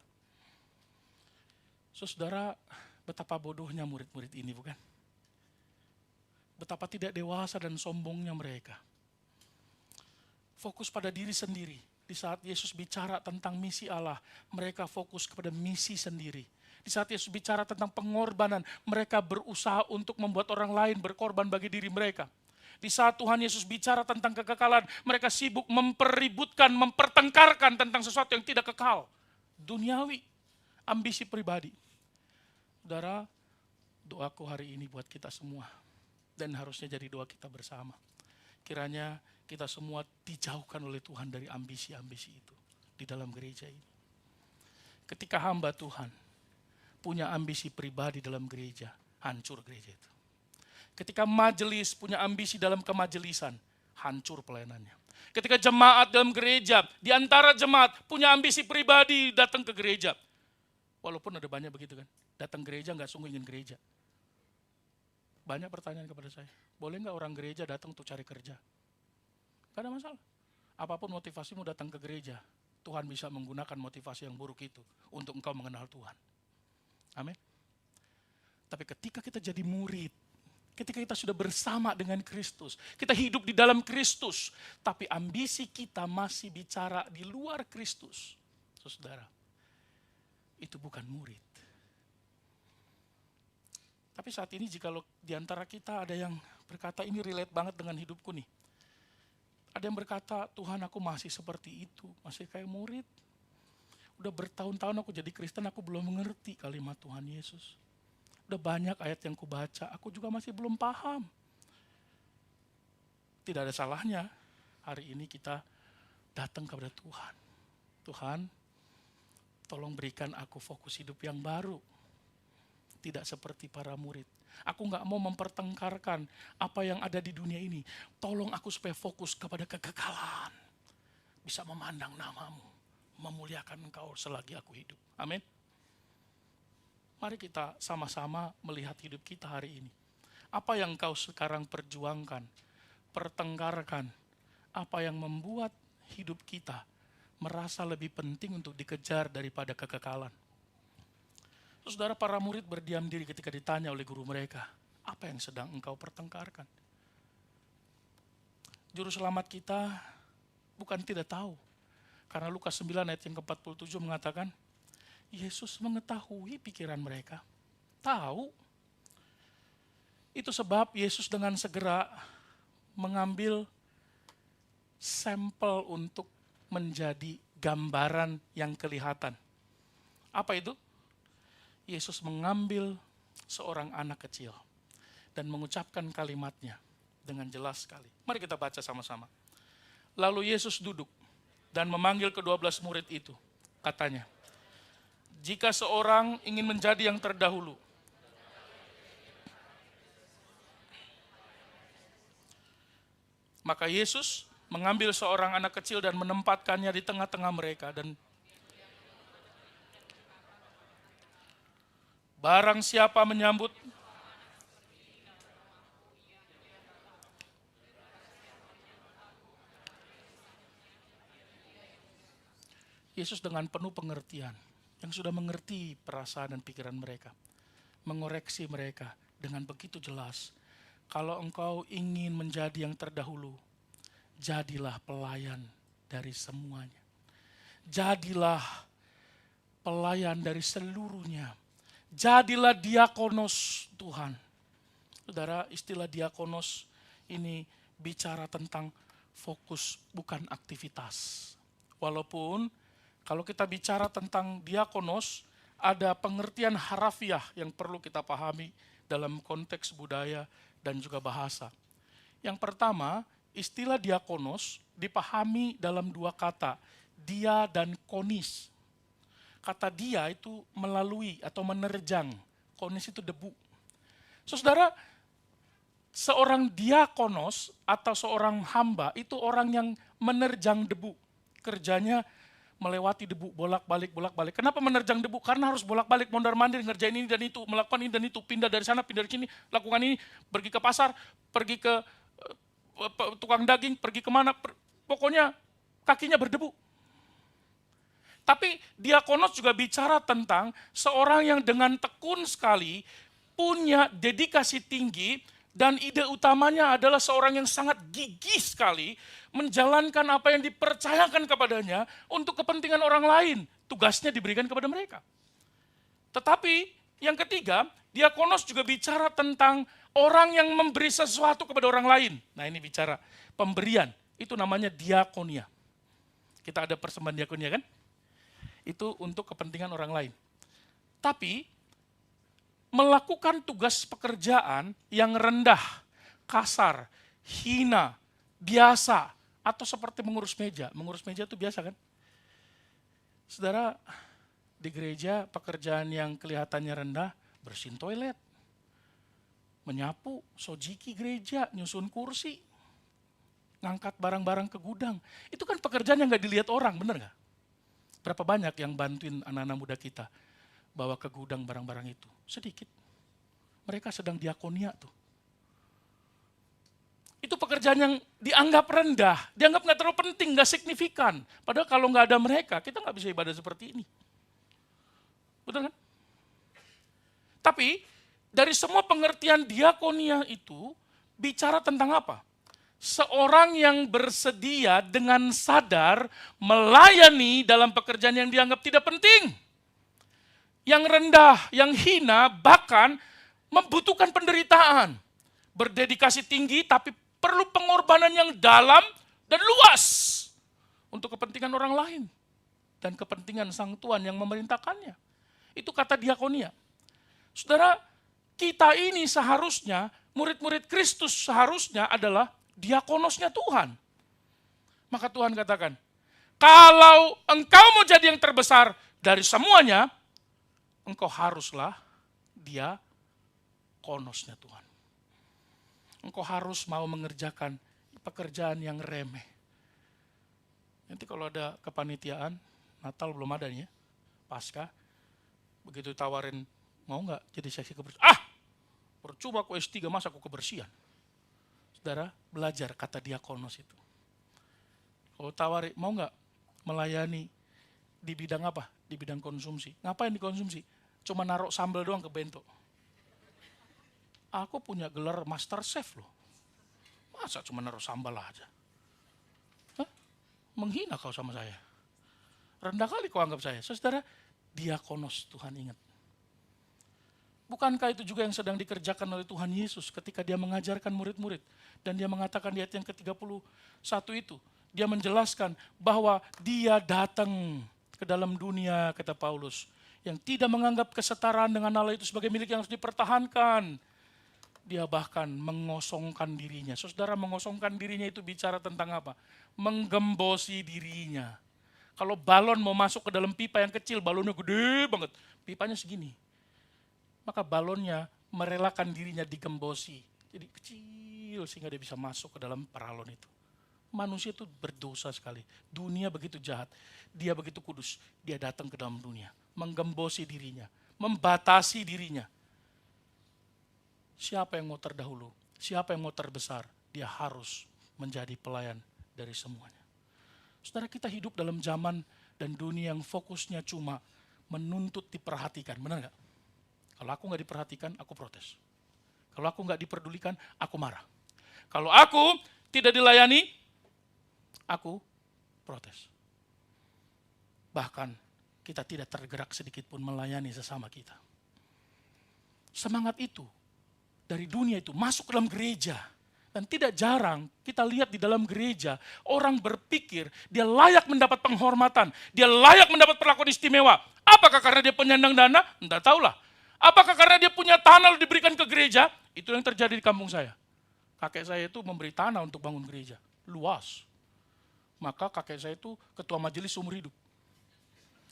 Saudara, betapa bodohnya murid-murid ini bukan? Betapa tidak dewasa dan sombongnya mereka. Fokus pada diri sendiri. Di saat Yesus bicara tentang misi Allah, mereka fokus kepada misi sendiri. Di saat Yesus bicara tentang pengorbanan, mereka berusaha untuk membuat orang lain berkorban bagi diri mereka. Di saat Tuhan Yesus bicara tentang kekekalan, mereka sibuk mempeributkan, mempertengkarkan tentang sesuatu yang tidak kekal. Duniawi, ambisi pribadi. Saudara, doaku hari ini buat kita semua. Dan harusnya jadi doa kita bersama. Kiranya kita semua dijauhkan oleh Tuhan dari ambisi-ambisi itu di dalam gereja ini. Ketika hamba Tuhan punya ambisi pribadi dalam gereja, hancur gereja itu. Ketika majelis punya ambisi dalam kemajelisan, hancur pelayanannya. Ketika jemaat dalam gereja, di antara jemaat punya ambisi pribadi datang ke gereja. Walaupun ada banyak begitu kan, datang gereja gak sungguh ingin gereja. Banyak pertanyaan kepada saya, boleh gak orang gereja datang untuk cari kerja? Gak ada masalah. Apapun motivasimu datang ke gereja, Tuhan bisa menggunakan motivasi yang buruk itu untuk engkau mengenal Tuhan. Amin. Tapi ketika kita jadi murid, ketika kita sudah bersama dengan Kristus, kita hidup di dalam Kristus, tapi ambisi kita masih bicara di luar Kristus, saudara, itu bukan murid. Tapi saat ini jika di antara kita ada yang berkata, ini relate banget dengan hidupku nih. Ada yang berkata, Tuhan aku masih seperti itu, masih kayak murid. Udah bertahun-tahun aku jadi Kristen, aku belum mengerti kalimat Tuhan Yesus. Udah banyak ayat yang kubaca, aku juga masih belum paham. Tidak ada salahnya hari ini kita datang kepada Tuhan. Tuhan, tolong berikan aku fokus hidup yang baru. Tidak seperti para murid. Aku gak mau mempertengkarkan apa yang ada di dunia ini. Tolong aku supaya fokus kepada kekekalan. Bisa memandang namamu, memuliakan engkau selagi aku hidup. Amin. Mari kita sama-sama melihat hidup kita hari ini. Apa yang kau sekarang perjuangkan, pertengkarkan, apa yang membuat hidup kita merasa lebih penting untuk dikejar daripada kekekalan. Saudara, para murid berdiam diri ketika ditanya oleh guru mereka, apa yang sedang engkau pertengkarkan? Juru selamat kita bukan tidak tahu. Karena Lukas 9 ayat yang ke-47 mengatakan, Yesus mengetahui pikiran mereka. Tahu. Itu sebab Yesus dengan segera mengambil sampel untuk menjadi gambaran yang kelihatan. Apa itu? Yesus mengambil seorang anak kecil dan mengucapkan kalimatnya dengan jelas sekali. Mari kita baca sama-sama. Lalu Yesus duduk dan memanggil ke-12 murid itu. Katanya, jika seorang ingin menjadi yang terdahulu, maka Yesus mengambil seorang anak kecil dan menempatkannya di tengah-tengah mereka. Dan barang siapa menyambut Yesus dengan penuh pengertian, yang sudah mengerti perasaan dan pikiran mereka, mengoreksi mereka dengan begitu jelas. Kalau engkau ingin menjadi yang terdahulu, jadilah pelayan dari semuanya. Jadilah pelayan dari seluruhnya. Jadilah diakonos Tuhan. Saudara, istilah diakonos ini bicara tentang fokus, bukan aktivitas. Walaupun kalau kita bicara tentang diakonos, ada pengertian harafiah yang perlu kita pahami dalam konteks budaya dan juga bahasa. Yang pertama, istilah diakonos dipahami dalam dua kata, dia dan konis. Kata dia itu melalui atau menerjang, konis itu debu. Saudara, seorang diakonos atau seorang hamba itu orang yang menerjang debu. Kerjanya melewati debu, bolak-balik. Kenapa menerjang debu? Karena harus bolak-balik, mondar-mandir, ngerjain ini dan itu, melakukan ini dan itu, pindah dari sana, pindah dari sini, lakukan ini, pergi ke pasar, pergi ke tukang daging, pergi kemana, pokoknya kakinya berdebu. Tapi diakonos juga bicara tentang seorang yang dengan tekun sekali, punya dedikasi tinggi, dan ide utamanya adalah seorang yang sangat gigih sekali menjalankan apa yang dipercayakan kepadanya untuk kepentingan orang lain. Tugasnya diberikan kepada mereka. Tetapi yang ketiga, diakonos juga bicara tentang orang yang memberi sesuatu kepada orang lain. Nah ini bicara pemberian, itu namanya diakonia. Kita ada persembahan diakonia kan? Itu untuk kepentingan orang lain. Tapi melakukan tugas pekerjaan yang rendah, kasar, hina, biasa, atau seperti mengurus meja. Mengurus meja itu biasa kan? Saudara, di gereja pekerjaan yang kelihatannya rendah, bersihin toilet, menyapu, sojiki gereja, nyusun kursi, ngangkat barang-barang ke gudang. Itu kan pekerjaan yang gak dilihat orang, bener gak? Berapa banyak yang bantuin anak-anak muda kita bawa ke gudang barang-barang itu? Sedikit. Mereka sedang diakonia tuh. Itu pekerjaan yang dianggap rendah, dianggap nggak terlalu penting, nggak signifikan. Padahal kalau nggak ada mereka, kita nggak bisa ibadah seperti ini. Betul kan? Tapi dari semua pengertian diakonia itu bicara tentang apa? Seorang yang bersedia dengan sadar melayani dalam pekerjaan yang dianggap tidak penting. Yang rendah, yang hina, bahkan membutuhkan penderitaan. Berdedikasi tinggi tapi perlu pengorbanan yang dalam dan luas untuk kepentingan orang lain dan kepentingan sang Tuhan yang memerintahkannya. Itu kata diakonia. Saudara, kita ini seharusnya, murid-murid Kristus seharusnya adalah diakonosnya Tuhan. Maka Tuhan katakan, kalau engkau mau jadi yang terbesar dari semuanya, engkau haruslah diakonosnya Tuhan. Engkau harus mau mengerjakan pekerjaan yang remeh. Nanti kalau ada kepanitiaan, Natal belum ada nih ya, Paskah, begitu tawarin, mau nggak jadi seksi kebersihan? Percuma aku S3, masa aku kebersihan? Saudara, belajar kata diakonos itu. Kalau tawarin, mau nggak melayani di bidang apa? Di bidang konsumsi. Ngapain dikonsumsi? Cuma naruh sambal doang ke bento. Aku punya gelar master chef loh. Masa cuma naruh sambal aja? Hah? Menghina kau sama saya. Rendah kali kau anggap saya. Saudara, diakonos Tuhan ingat. Bukankah itu juga yang sedang dikerjakan oleh Tuhan Yesus ketika dia mengajarkan murid-murid. Dan dia mengatakan di ayat yang ke-31 itu. Dia menjelaskan bahwa dia datang ke dalam dunia, kata Paulus. Yang tidak menganggap kesetaraan dengan Allah itu sebagai milik yang harus dipertahankan. Dia bahkan mengosongkan dirinya. Saudara, mengosongkan dirinya itu bicara tentang apa? Menggembosi dirinya. Kalau balon mau masuk ke dalam pipa yang kecil, balonnya gede banget. Pipanya segini. Maka balonnya merelakan dirinya digembosi. Jadi kecil sehingga dia bisa masuk ke dalam paralon itu. Manusia itu berdosa sekali. Dunia begitu jahat. Dia begitu kudus. Dia datang ke dalam dunia. Menggembosi dirinya. Membatasi dirinya. Siapa yang mau terdahulu, siapa yang mau terbesar, dia harus menjadi pelayan dari semuanya. Saudara, kita hidup dalam zaman dan dunia yang fokusnya cuma menuntut diperhatikan, benar gak? Kalau aku gak diperhatikan, aku protes. Kalau aku gak diperdulikan, aku marah. Kalau aku tidak dilayani, aku protes. Bahkan kita tidak tergerak sedikit pun melayani sesama kita. Semangat itu dari dunia itu masuk ke dalam gereja. Dan tidak jarang kita lihat di dalam gereja, orang berpikir dia layak mendapat penghormatan, dia layak mendapat perlakuan istimewa. Apakah karena dia penyandang dana? Tidak tahulah. Apakah karena dia punya tanah lalu diberikan ke gereja? Itu yang terjadi di kampung saya. Kakek saya itu memberi tanah untuk bangun gereja, luas. Maka kakek saya itu ketua majelis seumur hidup.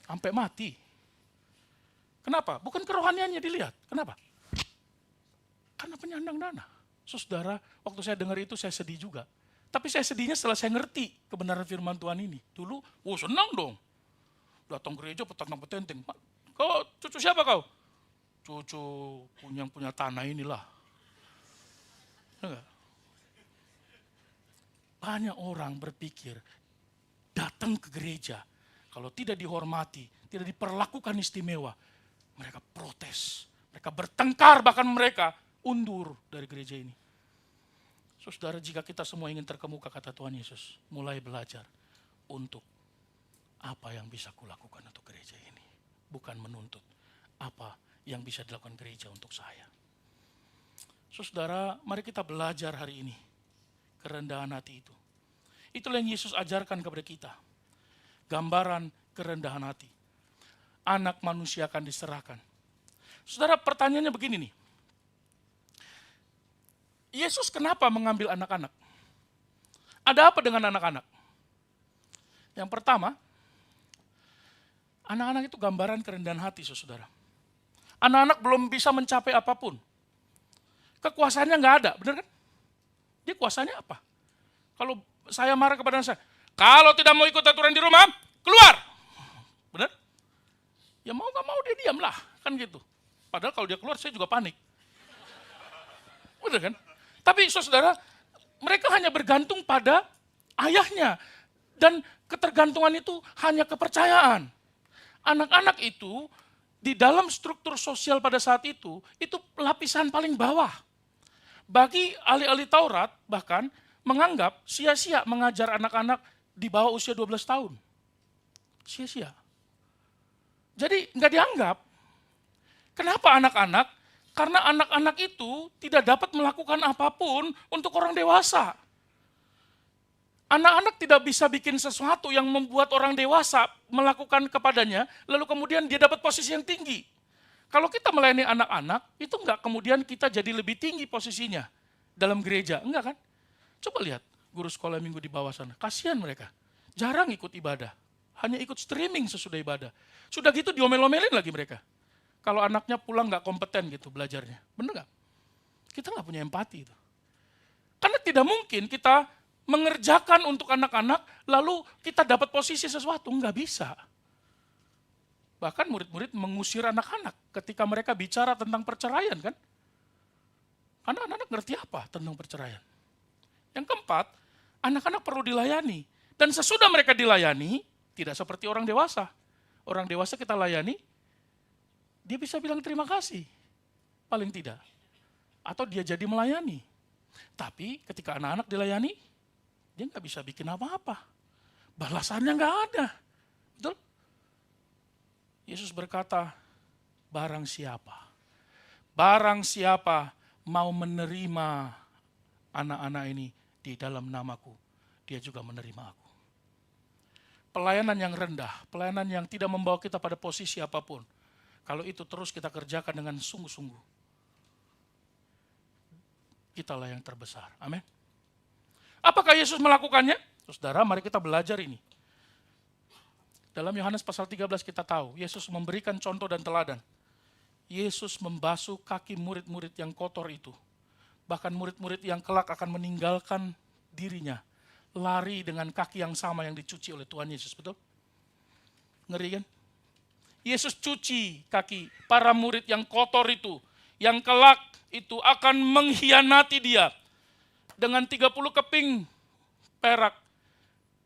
Sampai mati. Kenapa? Bukan kerohaniannya dilihat. Kenapa? Karena penyandang dana. Saudara, waktu saya dengar itu saya sedih juga. Tapi saya sedihnya setelah saya ngerti kebenaran firman Tuhan ini. Dulu, senang dong. Datang gereja petentang-petenteng. Kau cucu siapa kau? Cucu punya tanah inilah. Enggak. Banyak orang berpikir datang ke gereja, kalau tidak dihormati, tidak diperlakukan istimewa, mereka protes, mereka bertengkar, bahkan mereka undur dari gereja ini. Saudara, jika kita semua ingin terkemuka, kata Tuhan Yesus, mulai belajar untuk apa yang bisa kulakukan untuk gereja ini. Bukan menuntut apa yang bisa dilakukan gereja untuk saya. Saudara, mari kita belajar hari ini kerendahan hati itu. Itulah yang Yesus ajarkan kepada kita. Gambaran kerendahan hati. Anak manusia akan diserahkan. Saudara, pertanyaannya begini nih. Yesus kenapa mengambil anak-anak? Ada apa dengan anak-anak? Yang pertama, anak-anak itu gambaran kerendahan hati, saudara. Anak-anak belum bisa mencapai apapun. Kekuasaannya nggak ada, benar kan? Dia kuasanya apa? Kalau saya marah kepada anak saya, kalau tidak mau ikut aturan di rumah, keluar. Benar? Ya mau nggak mau dia diam lah, kan gitu. Padahal kalau dia keluar saya juga panik. Benar kan? Tapi saudara, mereka hanya bergantung pada ayahnya. Dan ketergantungan itu hanya kepercayaan. Anak-anak itu di dalam struktur sosial pada saat itu lapisan paling bawah. Bagi ahli-ahli Taurat bahkan menganggap sia-sia mengajar anak-anak di bawah usia 12 tahun. Sia-sia. Jadi nggak dianggap. Kenapa anak-anak? Karena anak-anak itu tidak dapat melakukan apapun untuk orang dewasa. Anak-anak tidak bisa bikin sesuatu yang membuat orang dewasa melakukan kepadanya, lalu kemudian dia dapat posisi yang tinggi. Kalau kita melayani anak-anak, itu enggak kemudian kita jadi lebih tinggi posisinya dalam gereja, enggak kan? Coba lihat guru sekolah minggu di bawah sana, kasihan mereka. Jarang ikut ibadah, hanya ikut streaming sesudah ibadah. Sudah gitu diomel-omelin lagi mereka. Kalau anaknya pulang enggak kompeten gitu belajarnya, bener enggak? Kita enggak punya empati itu. Karena tidak mungkin kita mengerjakan untuk anak-anak, lalu kita dapat posisi sesuatu, enggak bisa. Bahkan murid-murid mengusir anak-anak ketika mereka bicara tentang perceraian kan. Karena anak-anak ngerti apa tentang perceraian. Yang keempat, anak-anak perlu dilayani. Dan sesudah mereka dilayani, tidak seperti orang dewasa. Orang dewasa kita layani, dia bisa bilang terima kasih. Paling tidak. Atau dia jadi melayani. Tapi ketika anak-anak dilayani, dia nggak bisa bikin apa-apa. Balasannya nggak ada. Betul? Yesus berkata, barang siapa mau menerima anak-anak ini di dalam namaku, dia juga menerima aku. Pelayanan yang rendah, pelayanan yang tidak membawa kita pada posisi apapun, kalau itu terus kita kerjakan dengan sungguh-sungguh, kitalah yang terbesar. Amin. Apakah Yesus melakukannya? Saudara, mari kita belajar ini. Dalam Yohanes pasal 13 kita tahu, Yesus memberikan contoh dan teladan. Yesus membasuh kaki murid-murid yang kotor itu. Bahkan murid-murid yang kelak akan meninggalkan dirinya. Lari dengan kaki yang sama yang dicuci oleh Tuhan Yesus, betul? Ngeri kan? Yesus cuci kaki para murid yang kotor itu. Yang kelak itu akan mengkhianati dia. Dengan 30 keping perak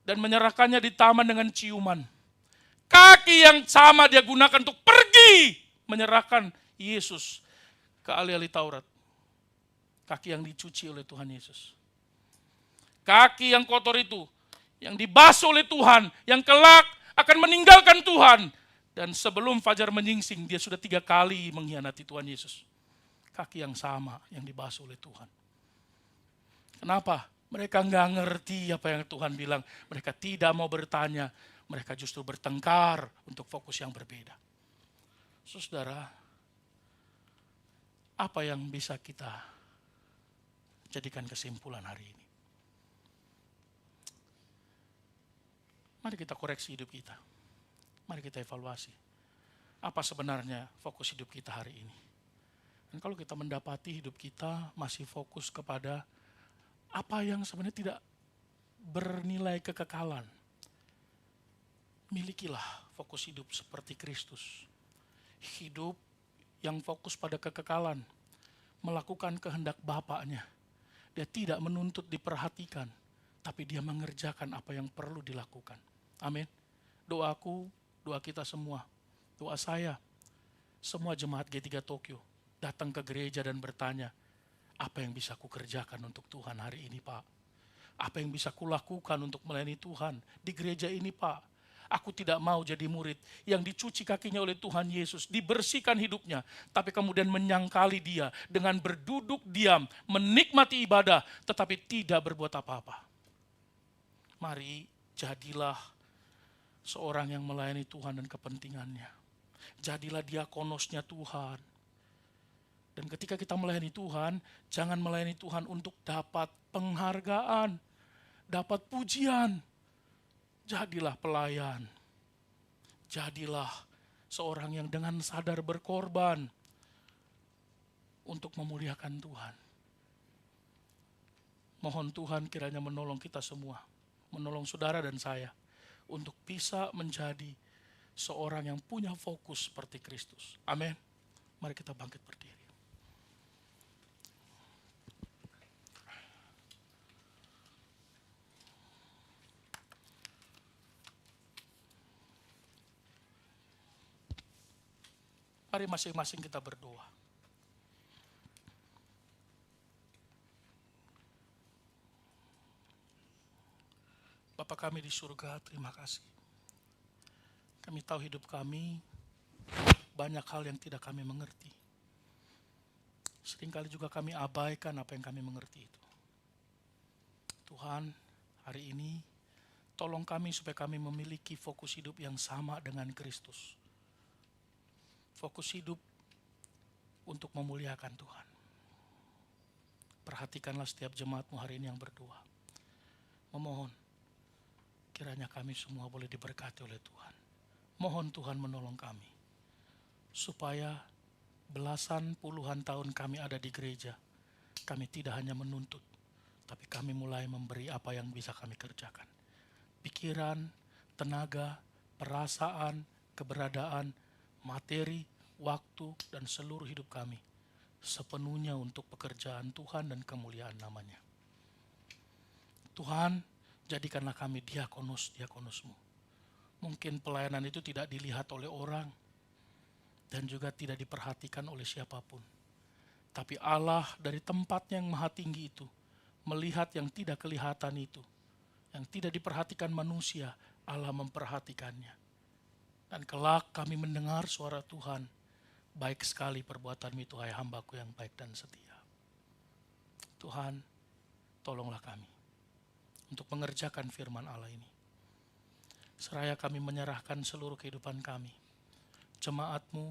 dan menyerahkannya di taman dengan ciuman. Kaki yang sama dia gunakan untuk pergi menyerahkan Yesus ke ahli-ahli Taurat. Kaki yang dicuci oleh Tuhan Yesus. Kaki yang kotor itu, yang dibasuh oleh Tuhan, yang kelak akan meninggalkan Tuhan. Dan sebelum fajar menyingsing, dia sudah 3 kali mengkhianati Tuhan Yesus. Kaki yang sama yang dibasuh oleh Tuhan. Kenapa? Mereka nggak ngerti apa yang Tuhan bilang. Mereka tidak mau bertanya. Mereka justru bertengkar untuk fokus yang berbeda. Saudara, apa yang bisa kita jadikan kesimpulan hari ini? Mari kita koreksi hidup kita. Mari kita evaluasi. Apa sebenarnya fokus hidup kita hari ini? Dan kalau kita mendapati hidup kita masih fokus kepada apa yang sebenarnya tidak bernilai kekekalan, milikilah fokus hidup seperti Kristus. Hidup yang fokus pada kekekalan, melakukan kehendak Bapaknya. Dia tidak menuntut diperhatikan, tapi dia mengerjakan apa yang perlu dilakukan. Amin. Doaku, doa kita semua, doa saya, semua jemaat G3 Tokyo datang ke gereja dan bertanya, apa yang bisa kukerjakan untuk Tuhan hari ini, Pak? Apa yang bisa kulakukan untuk melayani Tuhan di gereja ini, Pak? Aku tidak mau jadi murid yang dicuci kakinya oleh Tuhan Yesus, dibersihkan hidupnya, tapi kemudian menyangkali dia dengan berduduk diam, menikmati ibadah, tetapi tidak berbuat apa-apa. Mari jadilah seorang yang melayani Tuhan dan kepentingannya. Jadilah diakonosnya Tuhan. Dan ketika kita melayani Tuhan, jangan melayani Tuhan untuk dapat penghargaan, dapat pujian. Jadilah pelayan. Jadilah seorang yang dengan sadar berkorban untuk memuliakan Tuhan. Mohon Tuhan kiranya menolong kita semua, menolong saudara dan saya untuk bisa menjadi seorang yang punya fokus seperti Kristus. Amin. Mari kita bangkit berdiri. Mari masing-masing kita berdoa. Bapa kami di surga, terima kasih. Kami tahu hidup kami banyak hal yang tidak kami mengerti. Seringkali juga kami abaikan apa yang kami mengerti itu. Tuhan, hari ini tolong kami supaya kami memiliki fokus hidup yang sama dengan Kristus. Fokus hidup untuk memuliakan Tuhan. Perhatikanlah setiap jemaat-Mu hari ini yang berdoa. Memohon, kiranya kami semua boleh diberkati oleh Tuhan. Mohon Tuhan menolong kami, supaya belasan puluhan tahun kami ada di gereja, kami tidak hanya menuntut, tapi kami mulai memberi apa yang bisa kami kerjakan. Pikiran, tenaga, perasaan, keberadaan, materi, waktu, dan seluruh hidup kami sepenuhnya untuk pekerjaan Tuhan dan kemuliaan namanya. Tuhan, jadikanlah kami diakonus-diakonus-Mu. Mungkin pelayanan itu tidak dilihat oleh orang dan juga tidak diperhatikan oleh siapapun. Tapi Allah dari tempatnya yang maha tinggi itu melihat yang tidak kelihatan itu, yang tidak diperhatikan manusia, Allah memperhatikannya. Dan kelak kami mendengar suara Tuhan, baik sekali perbuatan-Mu itu, hai hambaku yang baik dan setia. Tuhan, tolonglah kami untuk mengerjakan firman Allah ini. Seraya kami menyerahkan seluruh kehidupan kami, jemaat-Mu,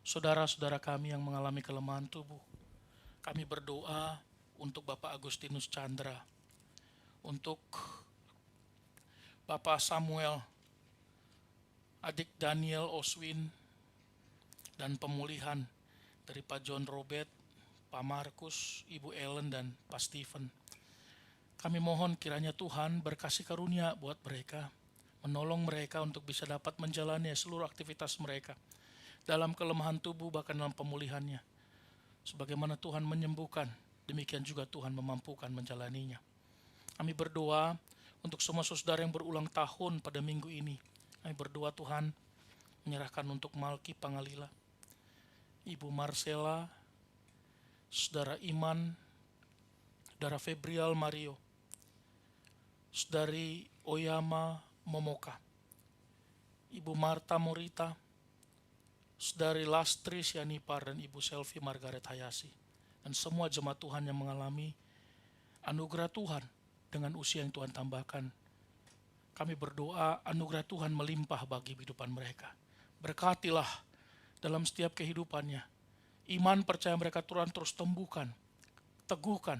saudara-saudara kami yang mengalami kelemahan tubuh. Kami berdoa untuk Bapak Agustinus Chandra, untuk Bapak Samuel, adik Daniel Oswin, dan pemulihan dari Pak John Robert, Pak Markus, Ibu Ellen, dan Pak Stephen. Kami mohon kiranya Tuhan berkasih karunia buat mereka, menolong mereka untuk bisa dapat menjalani seluruh aktivitas mereka dalam kelemahan tubuh, bahkan dalam pemulihannya. Sebagaimana Tuhan menyembuhkan, demikian juga Tuhan memampukan menjalaninya. Kami berdoa untuk semua saudara yang berulang tahun pada minggu ini. Kami berdoa Tuhan menyerahkan untuk Malki Pangalila, Ibu Marcella, Saudara Iman, Saudara Febrial Mario, Saudari Oyama Momoka, Ibu Marta Morita, Saudari Lastri Sianipar, dan Ibu Selvi Margaret Hayasi, dan semua jemaat Tuhan yang mengalami anugerah Tuhan dengan usia yang Tuhan tambahkan. Kami berdoa anugerah Tuhan melimpah bagi kehidupan mereka. Berkatilah dalam setiap kehidupannya. Iman percaya mereka Tuhan terus tumbuhkan, teguhkan,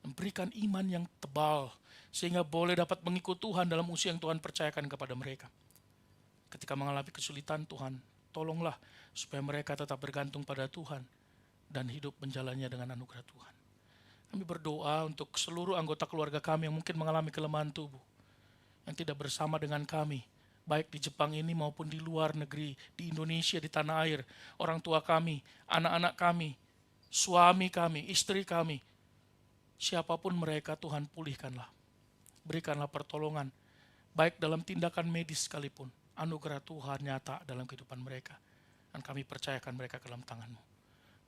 memberikan iman yang tebal, sehingga boleh dapat mengikut Tuhan dalam usia yang Tuhan percayakan kepada mereka. Ketika mengalami kesulitan, Tuhan tolonglah supaya mereka tetap bergantung pada Tuhan dan hidup menjalannya dengan anugerah Tuhan. Kami berdoa untuk seluruh anggota keluarga kami yang mungkin mengalami kelemahan tubuh, yang tidak bersama dengan kami, baik di Jepang ini maupun di luar negeri, di Indonesia, di tanah air, orang tua kami, anak-anak kami, suami kami, istri kami, siapapun mereka, Tuhan pulihkanlah. Berikanlah pertolongan, baik dalam tindakan medis sekalipun. Anugerah Tuhan nyata dalam kehidupan mereka. Dan kami percayakan mereka ke dalam tangan-Mu.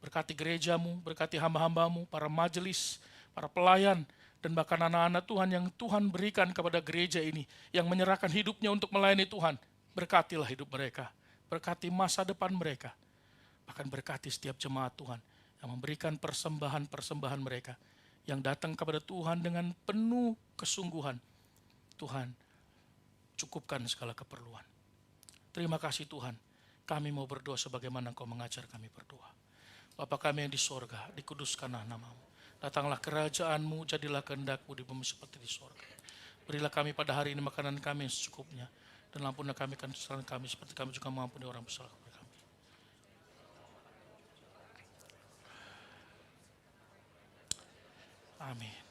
Berkati gereja-Mu, berkati hamba-hamba-Mu, para majelis, para pelayan, dan bahkan anak-anak Tuhan yang Tuhan berikan kepada gereja ini, yang menyerahkan hidupnya untuk melayani Tuhan. Berkatilah hidup mereka, berkati masa depan mereka. Bahkan berkati setiap jemaat Tuhan yang memberikan persembahan-persembahan mereka, yang datang kepada Tuhan dengan penuh kesungguhan. Tuhan, cukupkan segala keperluan. Terima kasih Tuhan, kami mau berdoa sebagaimana Engkau mengajar kami berdoa. Bapa kami yang di sorga, dikuduskanlah nama-Mu. Datanglah kerajaan-Mu, jadilah kehendak-Mu di bumi seperti di sorga. Berilah kami pada hari ini makanan kami yang secukupnya, dan ampunilah kami kesalahan kami seperti kami juga mengampuni orang bersalah kepada kami. Amin.